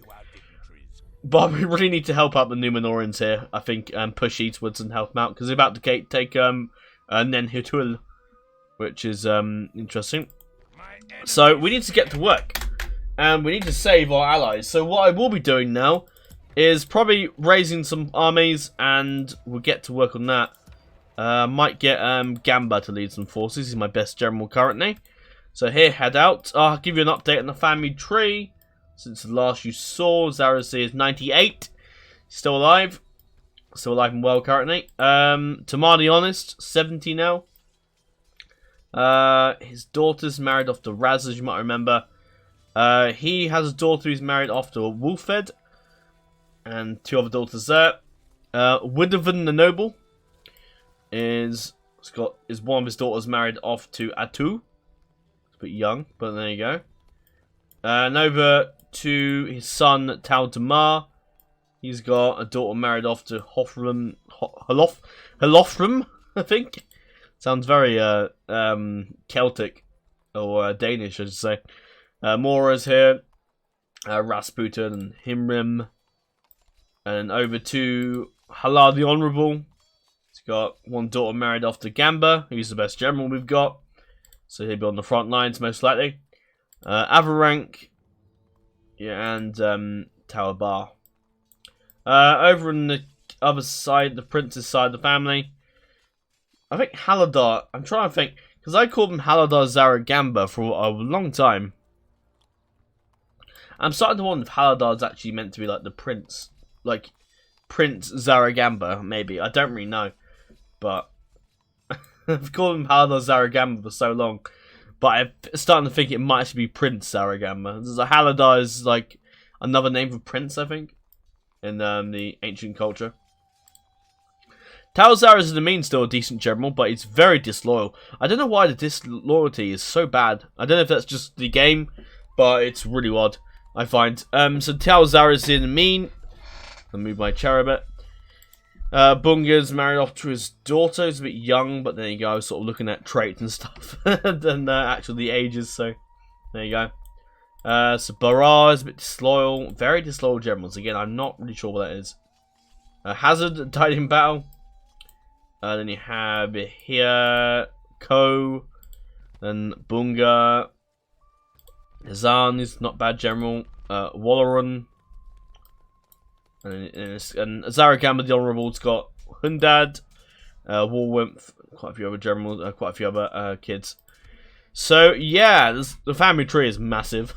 But we really need to help out the Numenorians here, I think, and push eastwards and help them out, because they're about to take Nenhitul, which is interesting. So we need to get to work, and we need to save our allies. So what I will be doing now is probably raising some armies, and we'll get to work on that. Might get Gamba to lead some forces. He's my best general currently. So here, head out. I'll give you an update on the family tree. Since the last you saw, Zarasi is 98. Still alive. Still alive and well currently. Tamar the Honest, 70 now. His daughter's married off to Raz, as you might remember. He has a daughter who's married off to Wolfed. And 2 other daughters there. Widovan the Noble is one of his daughters married off to Atu. It's a bit young, but there you go. And over to his son Tamar. He's got a daughter married off to Holothram, I think. Sounds very Celtic or Danish, I should say. Mora's here, Rasputin and Himrim, and over to Halar the Honourable. He's got one daughter married off to Gamba, who's the best general we've got, so he'll be on the front lines most likely. Avarank, yeah, and Talabar. Over on the other side, the prince's side of the family, I think Haladar. I'm trying to think, because I called him Haladar Zaragamba for a long time. I'm starting to wonder if Haladar's actually meant to be like the prince, like Prince Zaragamba, maybe. I don't really know, but I've called him Haladar Zaragamba for so long. But I'm starting to think it might actually be Prince Zaragamba. Haladar is like another name for prince, I think, in the ancient culture. Talzar is in the mean still a decent general, but he's very disloyal. I don't know why the disloyalty is so bad. I don't know if that's just the game, but it's really odd, I find. So Talzar is in the mean. I'll move my chair a bit. Bunga's married off to his daughter. He's a bit young, but there you go. Sort of looking at traits and stuff. and actually the ages, so there you go. So Barra is a bit disloyal. Very disloyal generals. Again, I'm not really sure what that is. Hazard died in battle. Then you have here Ko, then Bunga, Hazan is not bad general, Wallerun, and Zaragamba the Honourable's got Hundad, Warwimp, quite a few other generals, quite a few other kids. So yeah, the family tree is massive.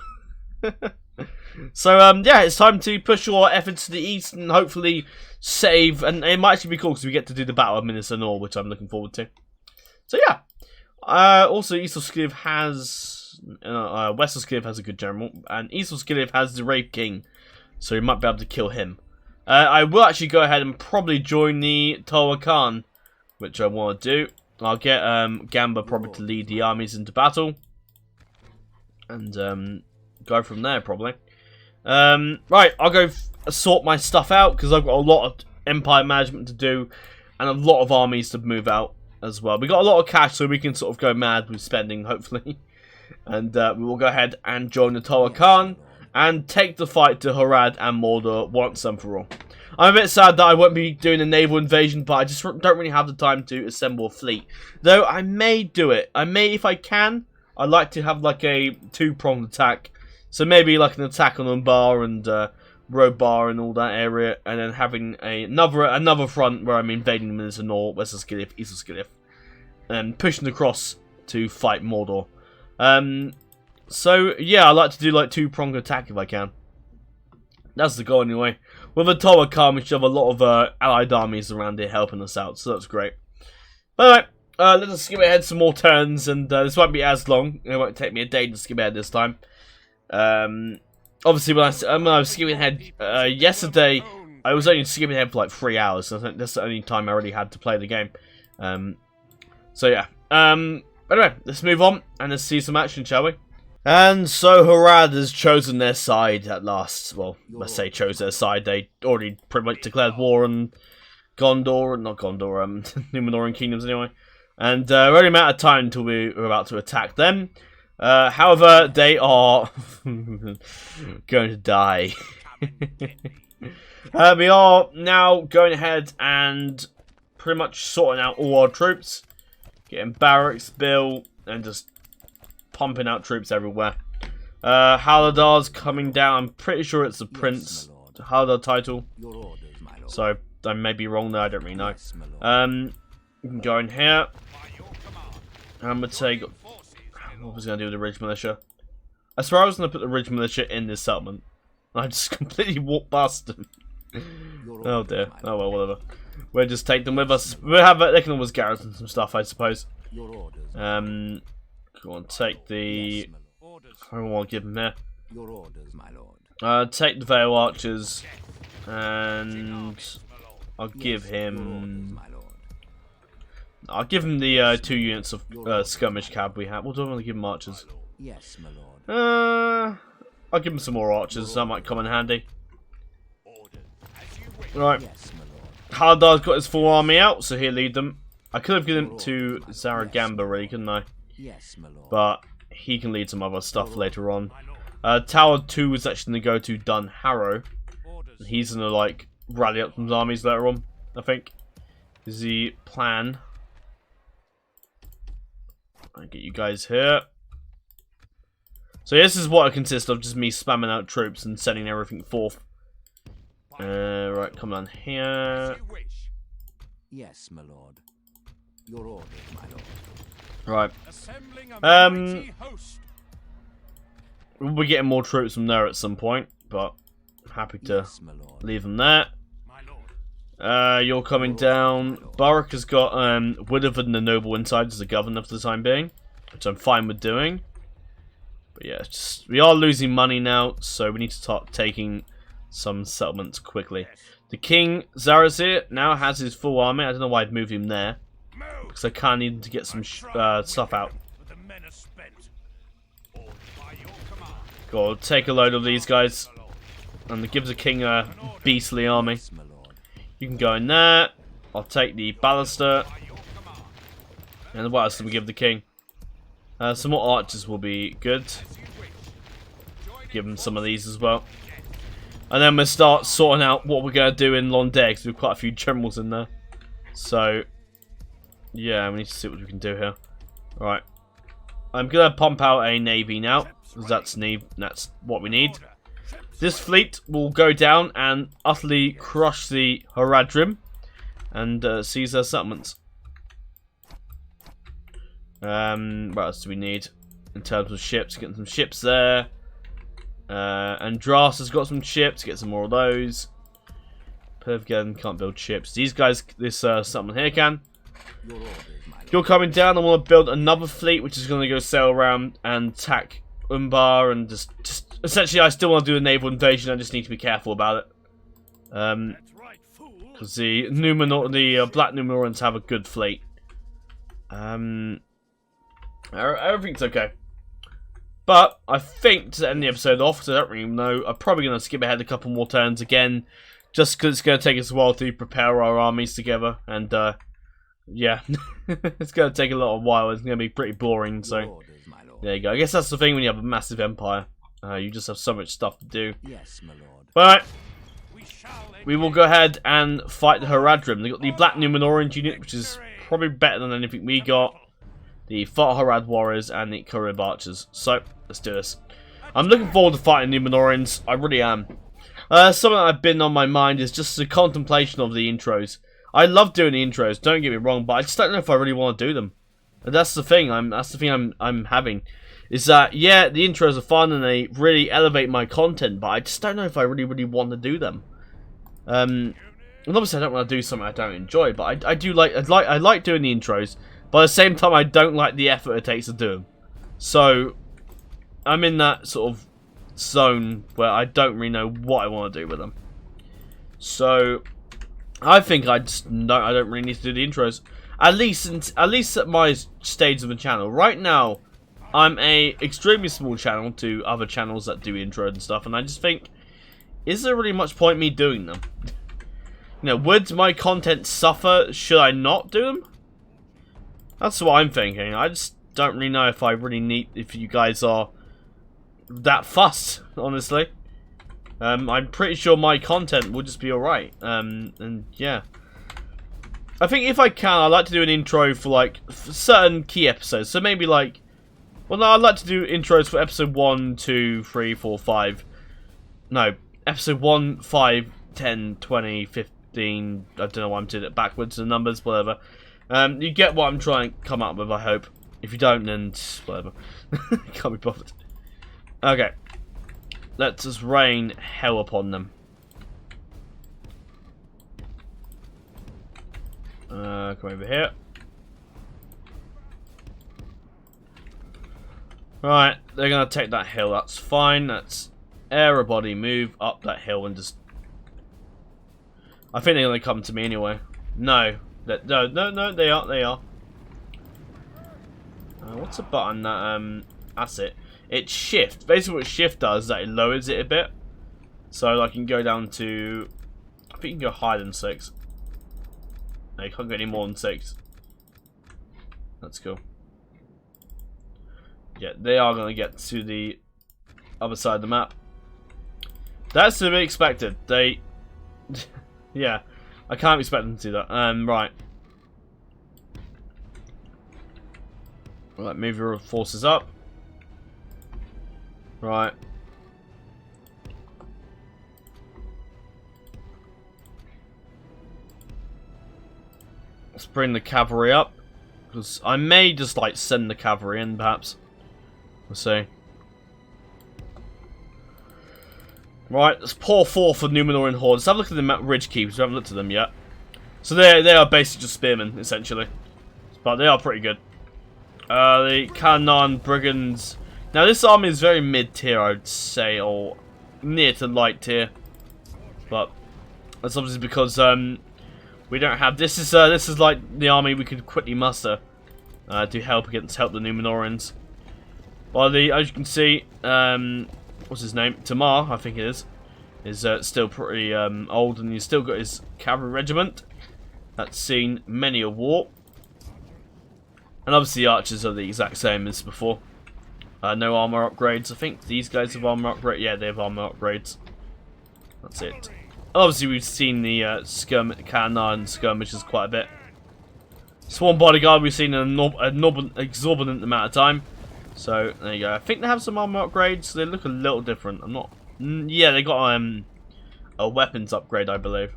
So yeah, it's time to push your efforts to the east and hopefully save, and it might actually be cool because we get to do the Battle of Minas Anor, which I'm looking forward to. So yeah, also Easelskliv has, Wesselskliv has a good general, and Easelskliv has the Rape King, so you might be able to kill him. I will actually go ahead and probably join the Toa Khan, which I want to do. I'll get Gamba probably to lead the armies into battle, and go from there probably. Right, I'll go sort my stuff out because I've got a lot of empire management to do and a lot of armies to move out as well. We got a lot of cash, so we can sort of go mad with spending, hopefully. And we will go ahead and join the Toa Khan and take the fight to Harad and Mordor once and for all. I'm a bit sad that I won't be doing a naval invasion, but I just don't really have the time to assemble a fleet. Though I may do it. I may, if I can. I'd like to have like a two-pronged attack. So maybe like an attack on Umbar and Robar and all that area, and then having another front where I'm invading Minas Anor, Wesselskliv, Easelskliv, and pushing across to fight Mordor. So yeah, I like to do like two-pronged attack if I can. That's the goal anyway. With a Toa Khan, we should have a lot of allied armies around here helping us out, so that's great. But anyway, let's skip ahead some more turns, and this won't be as long. It won't take me a day to skip ahead this time. Obviously, when I was skipping ahead yesterday, I was only skipping ahead for like 3 hours. So I think that's the only time I really had to play the game. So yeah. Anyway, let's move on and let's see some action, shall we? And so Harad has chosen their side at last. Well, let's say chose their side. They already pretty much declared war on Gondor, not Gondor, Numenorean kingdoms anyway. And we're only a matter of time until we're about to attack them. However, they are going to die. We are now going ahead and pretty much sorting out all our troops, getting barracks built, and just pumping out troops everywhere. Haladar's coming down. I'm pretty sure it's the Prince Haladar title. So I may be wrong there. I don't really know. We can go in here. I'm gonna take. What was I going to do with the Ridge Militia? I swear I was going to put the Ridge Militia in this settlement. I just completely walked past them. Oh dear. Oh well, whatever. We'll just take them with us. We'll have they can always garrison some stuff, I suppose. Go on, take the. I don't want to give them here. Take the Veil Archers, and I'll give him. I'll give him the 2 units of skirmish cab we have. What do I want to give him archers? Yes, my lord. I'll give him some more archers. That might come in handy. Right. Haldar's got his full army out, so he'll lead them. I could have given him to Zaragamba, really, couldn't I? Yes, my lord. But he can lead some other stuff later on. Tower 2 is actually going to go to Dun Harrow. He's going to, like, rally up some armies later on, I think. Is the plan. I'll get you guys here. So this is what it consists of, just me spamming out troops and sending everything forth. Right, come on here. Yes, my lord. Your orders, my lord. Right. We'll be getting more troops from there at some point, but I'm happy to leave them there. You're coming down. Barak has got Woodford and the Noble inside as the governor for the time being, which I'm fine with doing. But yeah, just, we are losing money now, so we need to start taking some settlements quickly. The King Zarazir now has his full army. I don't know why I'd move him there, because I kind of need him to get some stuff out. Go take a load of these guys, and give the King a beastly army. You can go in there. I'll take the Ballaster. And what else do we give the King? Some more archers will be good. Give him some of these as well. And then we'll start sorting out what we're going to do in Londair, because we've quite a few generals in there. So, yeah, we need to see what we can do here. Alright. I'm going to pump out a navy now, because that's what we need. This fleet will go down and utterly crush the Haradrim and seize their settlements. What else do we need in terms of ships? Getting some ships there. Andras has got some ships. Get some more of those. Pervgen can't build ships. These guys, this settlement here can. You're coming down. I want to build another fleet, which is going to go sail around and attack Umbar, and just essentially, I still want to do a naval invasion. I just need to be careful about it, because the Black Numenorans have a good fleet. Everything's okay, but I think to end the episode off, because I don't really know, I'm probably going to skip ahead a couple more turns again, just because it's going to take us a while to prepare our armies together, and yeah, it's going to take a little while. It's going to be pretty boring, so. There you go. I guess that's the thing when you have a massive empire. You just have so much stuff to do. Yes, my lord. Alright. We will go ahead and fight the Haradrim. They've got the Black Numenorian unit, which is probably better than anything we got. The Far Harad Warriors and the Kurib Archers. So, let's do this. I'm looking forward to fighting Numenorians. I really am. Something I've been on my mind is just the contemplation of the intros. I love doing the intros, don't get me wrong, but I just don't know if I really want to do them. And that's the thing. I'm having, is that yeah, the intros are fun and they really elevate my content, but I just don't know if I really want to do them. And obviously I don't want to do something I don't enjoy, but I like doing the intros, but at the same time I don't like the effort it takes to do them. So I'm in that sort of zone where I don't really know what I want to do with them. So I think I don't really need to do the intros. At least at my stage of the channel. Right now, I'm a extremely small channel to other channels that do intro and stuff, and I just think, is there really much point me doing them? You know, would my content suffer should I not do them? That's what I'm thinking. I just don't really know if I really need, if you guys are that fussed, honestly. I'm pretty sure my content will just be alright. And yeah. I think if I can, I'd like to do an intro for like certain key episodes. So maybe like, well no, I'd like to do intros for episode 1, 2, 3, 4, 5. No, episode 1, 5, 10, 20, 15. I don't know why I'm doing it backwards, the numbers, whatever. You get what I'm trying to come up with, I hope. If you don't, then whatever. Can't be bothered. Okay. Let's just rain hell upon them. Come over here. Right, they're gonna take that hill. That's fine. That's everybody move up that hill and just. I think they're gonna come to me anyway. No, no, they are. What's the button that that's it. It's shift. Basically, what shift does is that it lowers it a bit, so I can go down to. I think you can go higher than 6. No, you can't go any more than 6. That's cool. Yeah, they are going to get to the other side of the map. That's to be expected. They... yeah, I can't expect them to do that. Right. Right, move your forces up. Right. Let's bring the cavalry up. Because I may just, like, send the cavalry in, perhaps. We'll see. Right, let's pour forth for Numenorean Horde. Let's have a look at the Ridge Keepers. We haven't looked at them yet. So they are basically just spearmen, essentially. But they are pretty good. The Cannon Brigands. Now this army is very mid-tier, I'd say, or near to light tier. But that's obviously because we don't have. This is like the army we could quickly muster to help the Numenorians. Well, as you can see, what's his name? Tamar, I think it is still pretty old, and he's still got his cavalry regiment that's seen many a war. And obviously the archers are the exact same as before. No armor upgrades. I think these guys have armor upgrades. Yeah, they have armor upgrades. That's it. Obviously we've seen the cannon skirmishes quite a bit. Swarm bodyguard we've seen an exorbitant amount of time. So there you go. I think they have some armor upgrades. They look a little different. I'm not. Yeah, they got a weapons upgrade, I believe.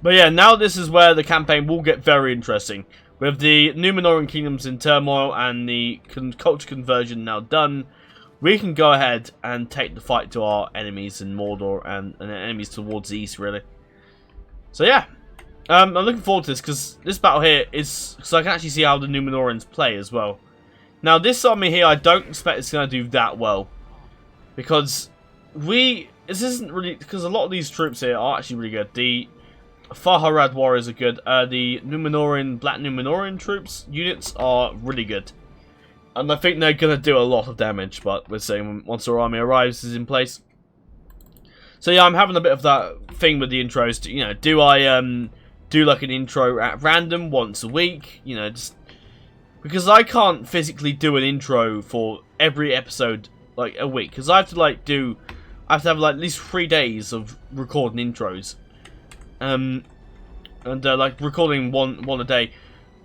But yeah, now this is where the campaign will get very interesting. With the Numenorian kingdoms in turmoil and the culture conversion now done, we can go ahead and take the fight to our enemies in Mordor and enemies towards the east, really. So yeah, I'm looking forward to this because this battle here is because I can actually see how the Numenorians play as well. Now this army here, I don't expect it's going to do that well because this isn't really because a lot of these troops here are actually really good. The Faharad warriors are good. The Black Numenorian troops units are really good. And I think they're going to do a lot of damage, but we're seeing once our army arrives is in place. So yeah, I'm having a bit of that thing with the intros. You know, do I do like an intro at random once a week? You know, just because I can't physically do an intro for every episode like a week because I have to I have to have like at least 3 days of recording intros. Like recording one a day.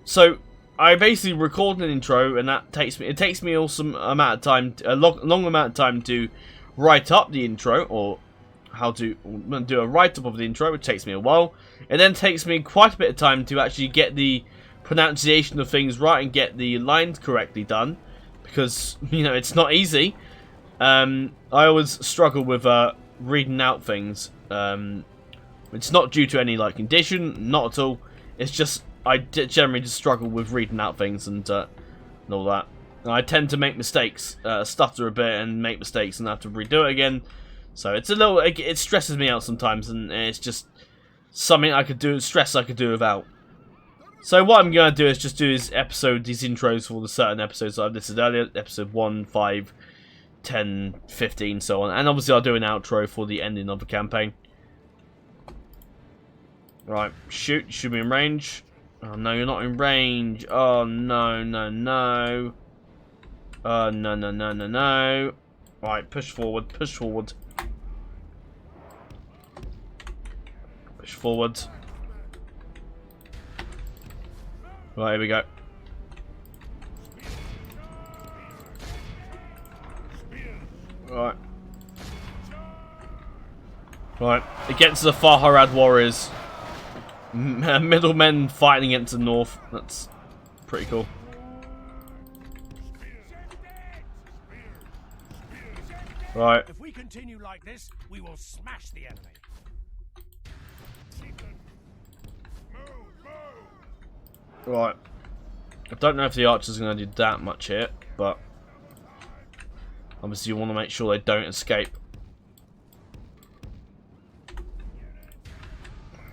So I basically record an intro, and that takes me a long amount of time to write up the intro, or how to do a write-up of the intro, which takes me a while. It then takes me quite a bit of time to actually get the pronunciation of things right and get the lines correctly done, because you know it's not easy. I always struggle with reading out things. It's not due to any like condition, not at all. It's just I generally just struggle with reading out things and all that. And I tend to make mistakes, stutter a bit and make mistakes and have to redo it again. So it's a little, it stresses me out sometimes, and it's just something I could do without. So what I'm going to do is just do these intros for the certain episodes I've listed earlier, episode 1, 5, 10, 15, so on. And obviously I'll do an outro for the ending of the campaign. Right, shoot me in range. Oh no, you're not in range. Oh no. No. Right, push forward. Push forward. Right, here we go. Right, against the Faharad warriors. Middlemen fighting against the north. That's pretty cool. Right. If we continue like this, we will smash the enemy. Right. I don't know if the archer's going to do that much here, but obviously you want to make sure they don't escape.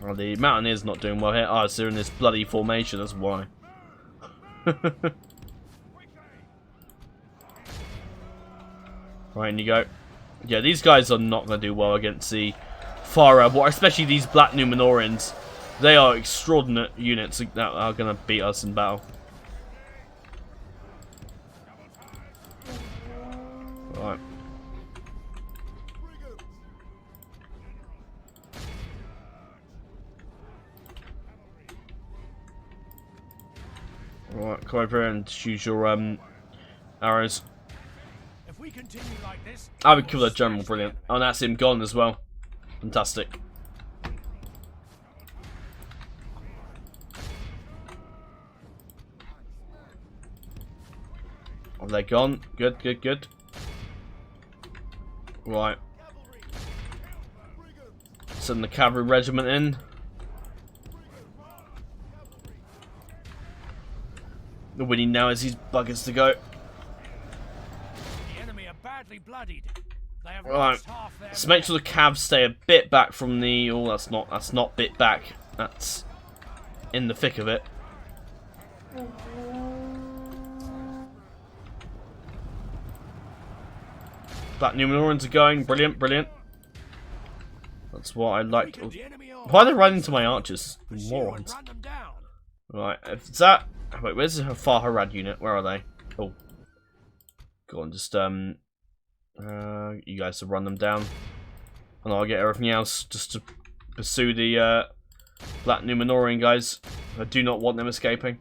Well, the mountaineer's not doing well here. Oh, so they're in this bloody formation, that's why. Right, in you go. Yeah, these guys are not going to do well against the far war, especially these Black Numenorians. They are extraordinary units that are going to beat us in battle. Right. Right, come over here and choose your arrows. If we continue like this, I would kill that general, brilliant. Oh, and that's him gone as well. Fantastic. Oh, they're gone. Good, good, good. Right. Send the cavalry regiment in. The winning now is these buggers to go. the enemy are badly bloodied. They have Right. lost half their Let's make sure the cavs stay a bit back from the. Oh, that's not bit back. That's in the thick of it. Black Numenorians are going. Brilliant, brilliant. That's what I like to. the enemy are. Why are they running into my archers? Pursue and Morons. run them down. Right, if it's that. Wait, where's the Farharad unit? Where are they? Oh. Go on, just, you guys to run them down. And I'll get everything else just to pursue the, Black Numenorian guys. I do not want them escaping.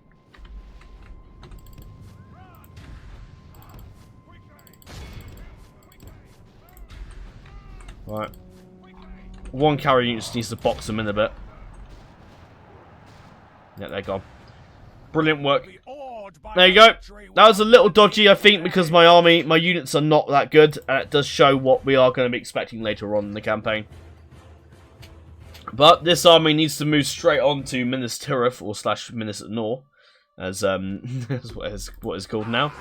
Right. One cavalry unit just needs to box them in a bit. Yeah, they're gone. Brilliant work. Be awed by There you our go. victory That was a little once dodgy, I think, again. because my units are not that good, and it does show what we are going to be expecting later on in the campaign. But this army needs to move straight on to Minas Tirith, or / Minas Nor, as what is called now.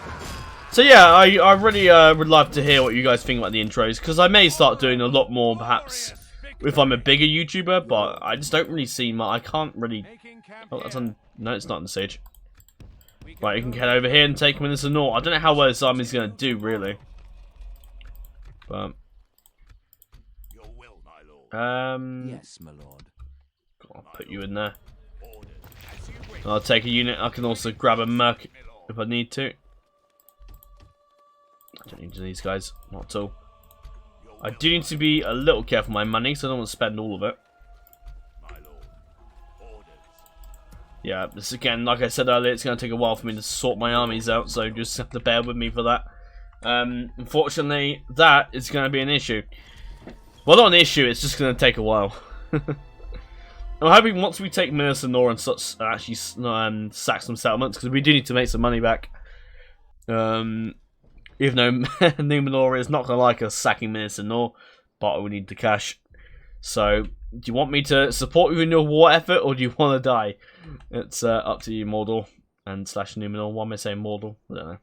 So yeah, I really would love to hear what you guys think about the intros, because I may start doing a lot more, perhaps, if I'm a bigger YouTuber, but I just don't really see my. I can't really. Making camp Oh, that's here. on. No, it's not on the siege. We Right, you can head over here and take him in the north. I don't know how well this army's going to do, really. But, Your will, my lord. Yes, my lord. I'll put you in there. Ordered. As you wish. I'll take a unit. I can also grab a merc if I need to. I don't need these guys. Not at all. I do need to be a little careful with my money, so I don't want to spend all of it. My lord. Orders. Yeah, this again, like I said earlier, it's going to take a while for me to sort my armies out, so just have to bear with me for that. Unfortunately, that is going to be an issue. Well, not an issue, it's just going to take a while. I'm hoping once we take Minas Nor and such, actually sack some settlements, because we do need to make some money back. Even though Numenor is not going to like us sacking Minas Nor, but we need the cash. So, do you want me to support you in your war effort, or do you want to die? It's up to you, Mordor and / Numenor. Why am I saying Mordor? I don't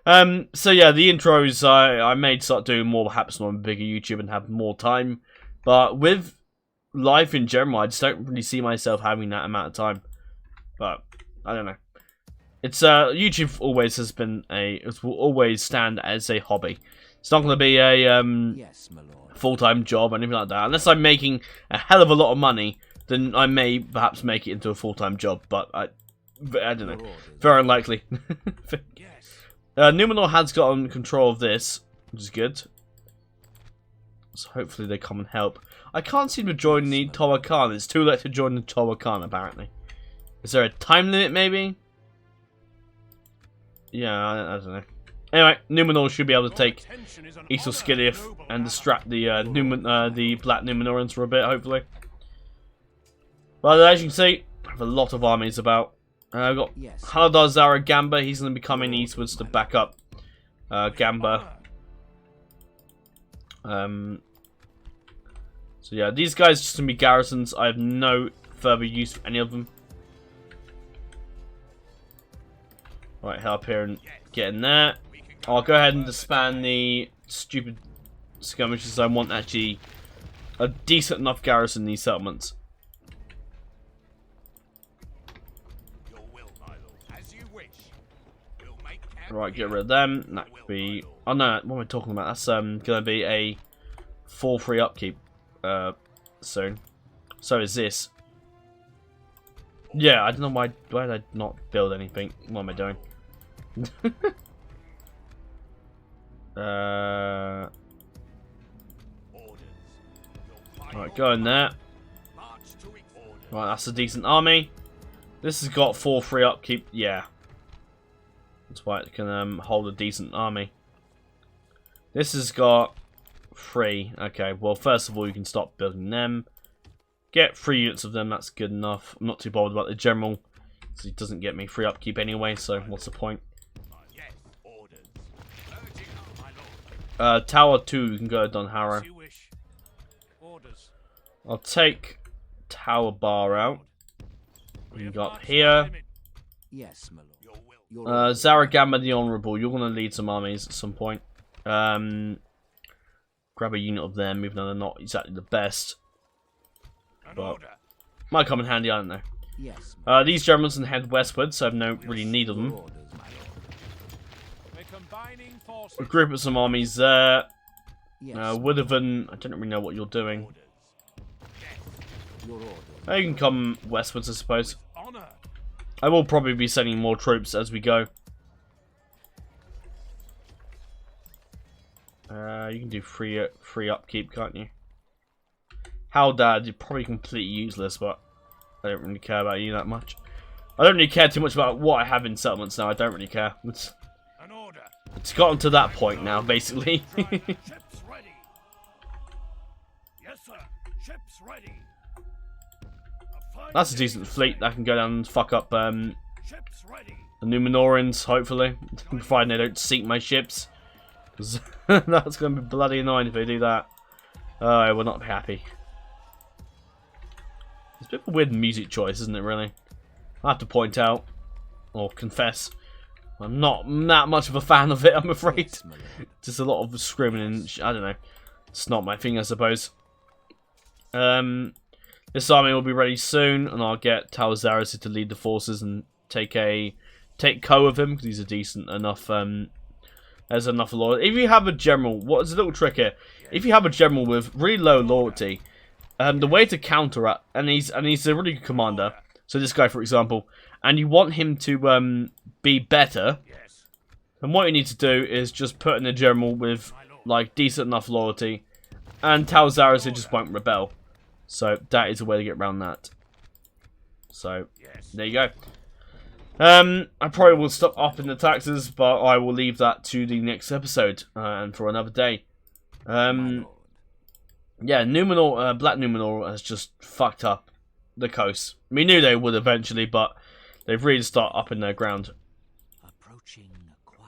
know. So yeah, the intros I may start doing more, perhaps on a bigger YouTube and have more time. But with life in general, I just don't really see myself having that amount of time. But I don't know. It's YouTube always has been it will always stand as a hobby. It's not going to be a Yes, my lord. full-time job or anything like that. Unless I'm making a hell of a lot of money, then I may perhaps make it into a full-time job. But I don't know. Very unlikely. Yes. Numenor has gotten control of this, which is good. So hopefully they come and help. I can't seem to join the Towa Khan. It's too late to join the Towa Khan, apparently. Is there a time limit, maybe? Yeah, I don't know. Anyway, Numenor should be able to take Attention is an East of honor, Skilliath noble and ally. distract the the Black Numenorians for a bit, hopefully. Well, as you can see, I have a lot of armies about. I've got Yes. Haladar Zara Gamba. He's going to be coming eastwards to back up Gamba. So yeah, these guys just going to be garrisons. I have no further use for any of them. Right, head up here and get in there. I'll go ahead and disband the stupid skirmishes. I want actually a decent enough garrison in these settlements. Right, get rid of them. That could be... Oh no, what am I talking about? That's going to be a 4-free upkeep soon. So is this. Yeah, I don't know why did I not build anything? What am I doing? Right, go in there. Right, that's a decent army. This has got 4-free upkeep. Yeah. That's why it can hold a decent army. This has got 3. Okay, well, first of all, you can stop building them. Get 3 units of them, that's good enough. I'm not too bothered about the general, because he doesn't get me free upkeep anyway, so what's the point? Tower 2, you can go to Dunharrow. I'll take Tower Bar out. You can go up here. Yes, my lord. Zaragamba the Honourable, you're going to lead some armies at some point. Grab a unit of them, even though they're not exactly the best. But might come in handy, I don't know. Yes. These generals can head westward, so I have no really need of them. A group of some armies there. Woodhaven, I don't really know what you're doing. You can come westwards, I suppose. I will probably be sending more troops as we go. You can do free upkeep, can't you? Haldad, you're probably completely useless, but I don't really care about you that much. I don't really care too much about what I have in settlements now. I don't really care. It's gotten to that point now, basically. Ships ready. Yes, sir. Ships ready. That's a decent fleet that can go down and fuck up the Numenorians, hopefully. Providing they don't sink my ships. Because that's going to be bloody annoying if they do that. I will not be happy. It's a bit of a weird music choice, isn't it, really? I have to point out, or confess, I'm not that much of a fan of it, I'm afraid. Just a lot of screaming and I don't know. It's not my thing, I suppose. This army will be ready soon, and I'll get Talzarus to lead the forces and take Co with him, because he's a decent enough. There's enough loyalty. If you have a general, what is a little trick here? If you have a general with really low loyalty, the way to counter it, and he's a really good commander. So this guy, for example, and you want him to be better, then what you need to do is just put in a general with like decent enough loyalty, and Talzarus just won't rebel. So that is a way to get around that. So there you go. I probably will stop upping the taxes, but I will leave that to the next episode and for another day. Yeah, Numenor, Black Numenor has just fucked up the coast. We knew they would eventually, but they've really started upping their ground.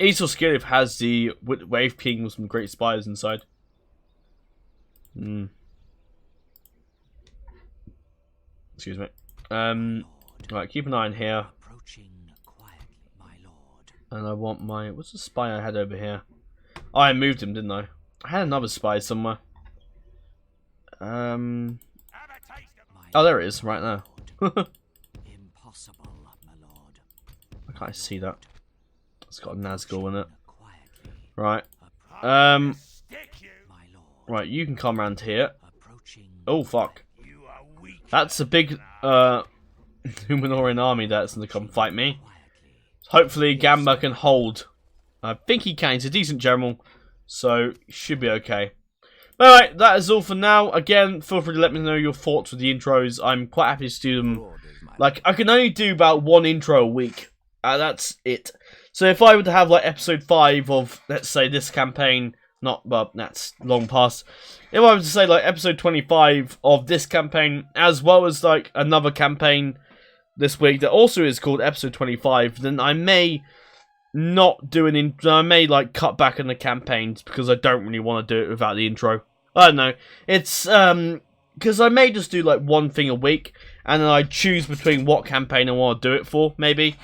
Eastern Skirif has the Wave King with some great spires inside. Excuse me. Right, keep an eye on here. And I want my... What's the spy I had over here? Oh, I moved him, didn't I? I had another spy somewhere. Oh, there it is, right now. Impossible, my lord. I can't see that. It's got a Nazgul in it. Right. Right, you can come around here. Oh, fuck. That's a big Numenorean army that's going to come fight me. Hopefully Gamba can hold. I think he can. He's a decent general, so should be okay. Alright, that is all for now. Again, feel free to let me know your thoughts with the intros. I'm quite happy to do them. Like, I can only do about one intro a week. That's it. So if I were to have like episode 5 of, let's say, this campaign, well, that's long past. If I was to say like episode 25 of this campaign, as well as like another campaign this week that also is called episode 25, then I may not do an intro. I may like cut back on the campaigns because I don't really want to do it without the intro. I don't know. It's because I may just do like one thing a week, and then I choose between what campaign I want to do it for. Maybe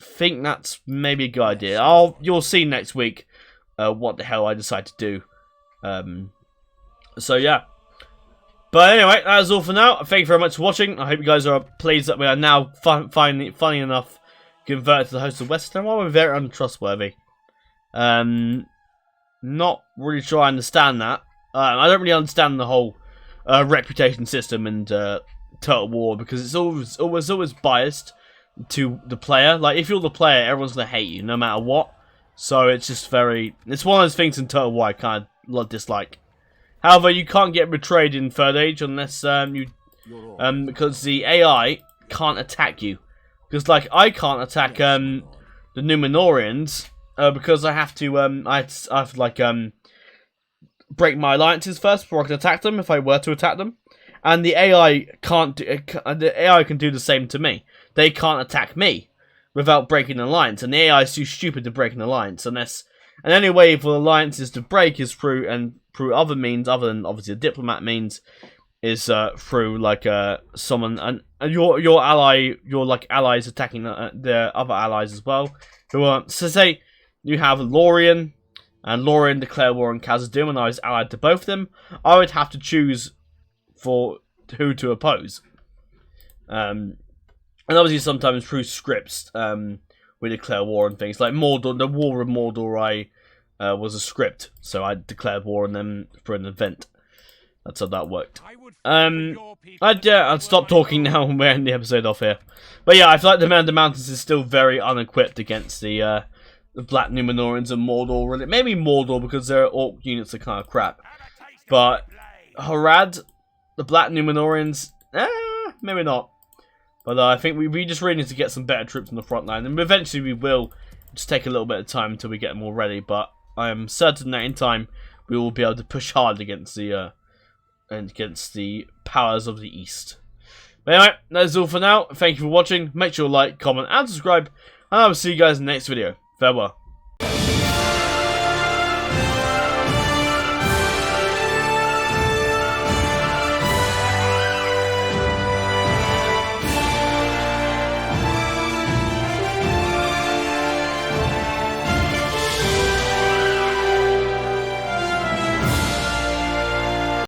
think that's maybe a good idea. You'll see next week what the hell I decide to do. So yeah. But anyway, that's all for now. Thank you very much for watching. I hope you guys are pleased that we are now finally, funny enough, converted to the host of Western. Well, we're very untrustworthy. Not really sure I understand that. I don't really understand the whole reputation system and Total War, because it's always biased to the player. Like, if you're the player, everyone's gonna hate you no matter what. So it's just it's one of those things in Total War I kind of dislike. However, you can't get betrayed in Third Age unless because the AI can't attack you. Because like I can't attack the Numenorians because I have to break my alliances first before I can attack them if I were to attack them. And the AI can't do, the AI can do the same to me. They can't attack me without breaking an alliance, and the AI is too stupid to break an alliance unless. And the only way for alliances to break is through other means other than obviously a diplomat means, is through like someone and your ally, your like allies attacking their other allies as well. So say you have Lorien, and Lorien declared war on Khazad-dûm, and I was allied to both of them. I would have to choose for who to oppose. And obviously sometimes through scripts, we declare war on things like Mordor. The War of Mordor, was a script, so I declared war on them for an event. That's how that worked. I'd stop talking now and we're ending the episode off here. But yeah, I feel like the Man of the Mountains is still very unequipped against the Black Numenorians and Mordor. Really, maybe Mordor because their orc units are kind of crap. But Harad, the Black Numenorians, maybe not. But I think we just really need to get some better troops on the front line, and eventually we will. Just take a little bit of time until we get them all ready. But I am certain that in time we will be able to push hard against the powers of the East. But anyway, that's all for now. Thank you for watching. Make sure to like, comment, and subscribe, and I will see you guys in the next video. Farewell.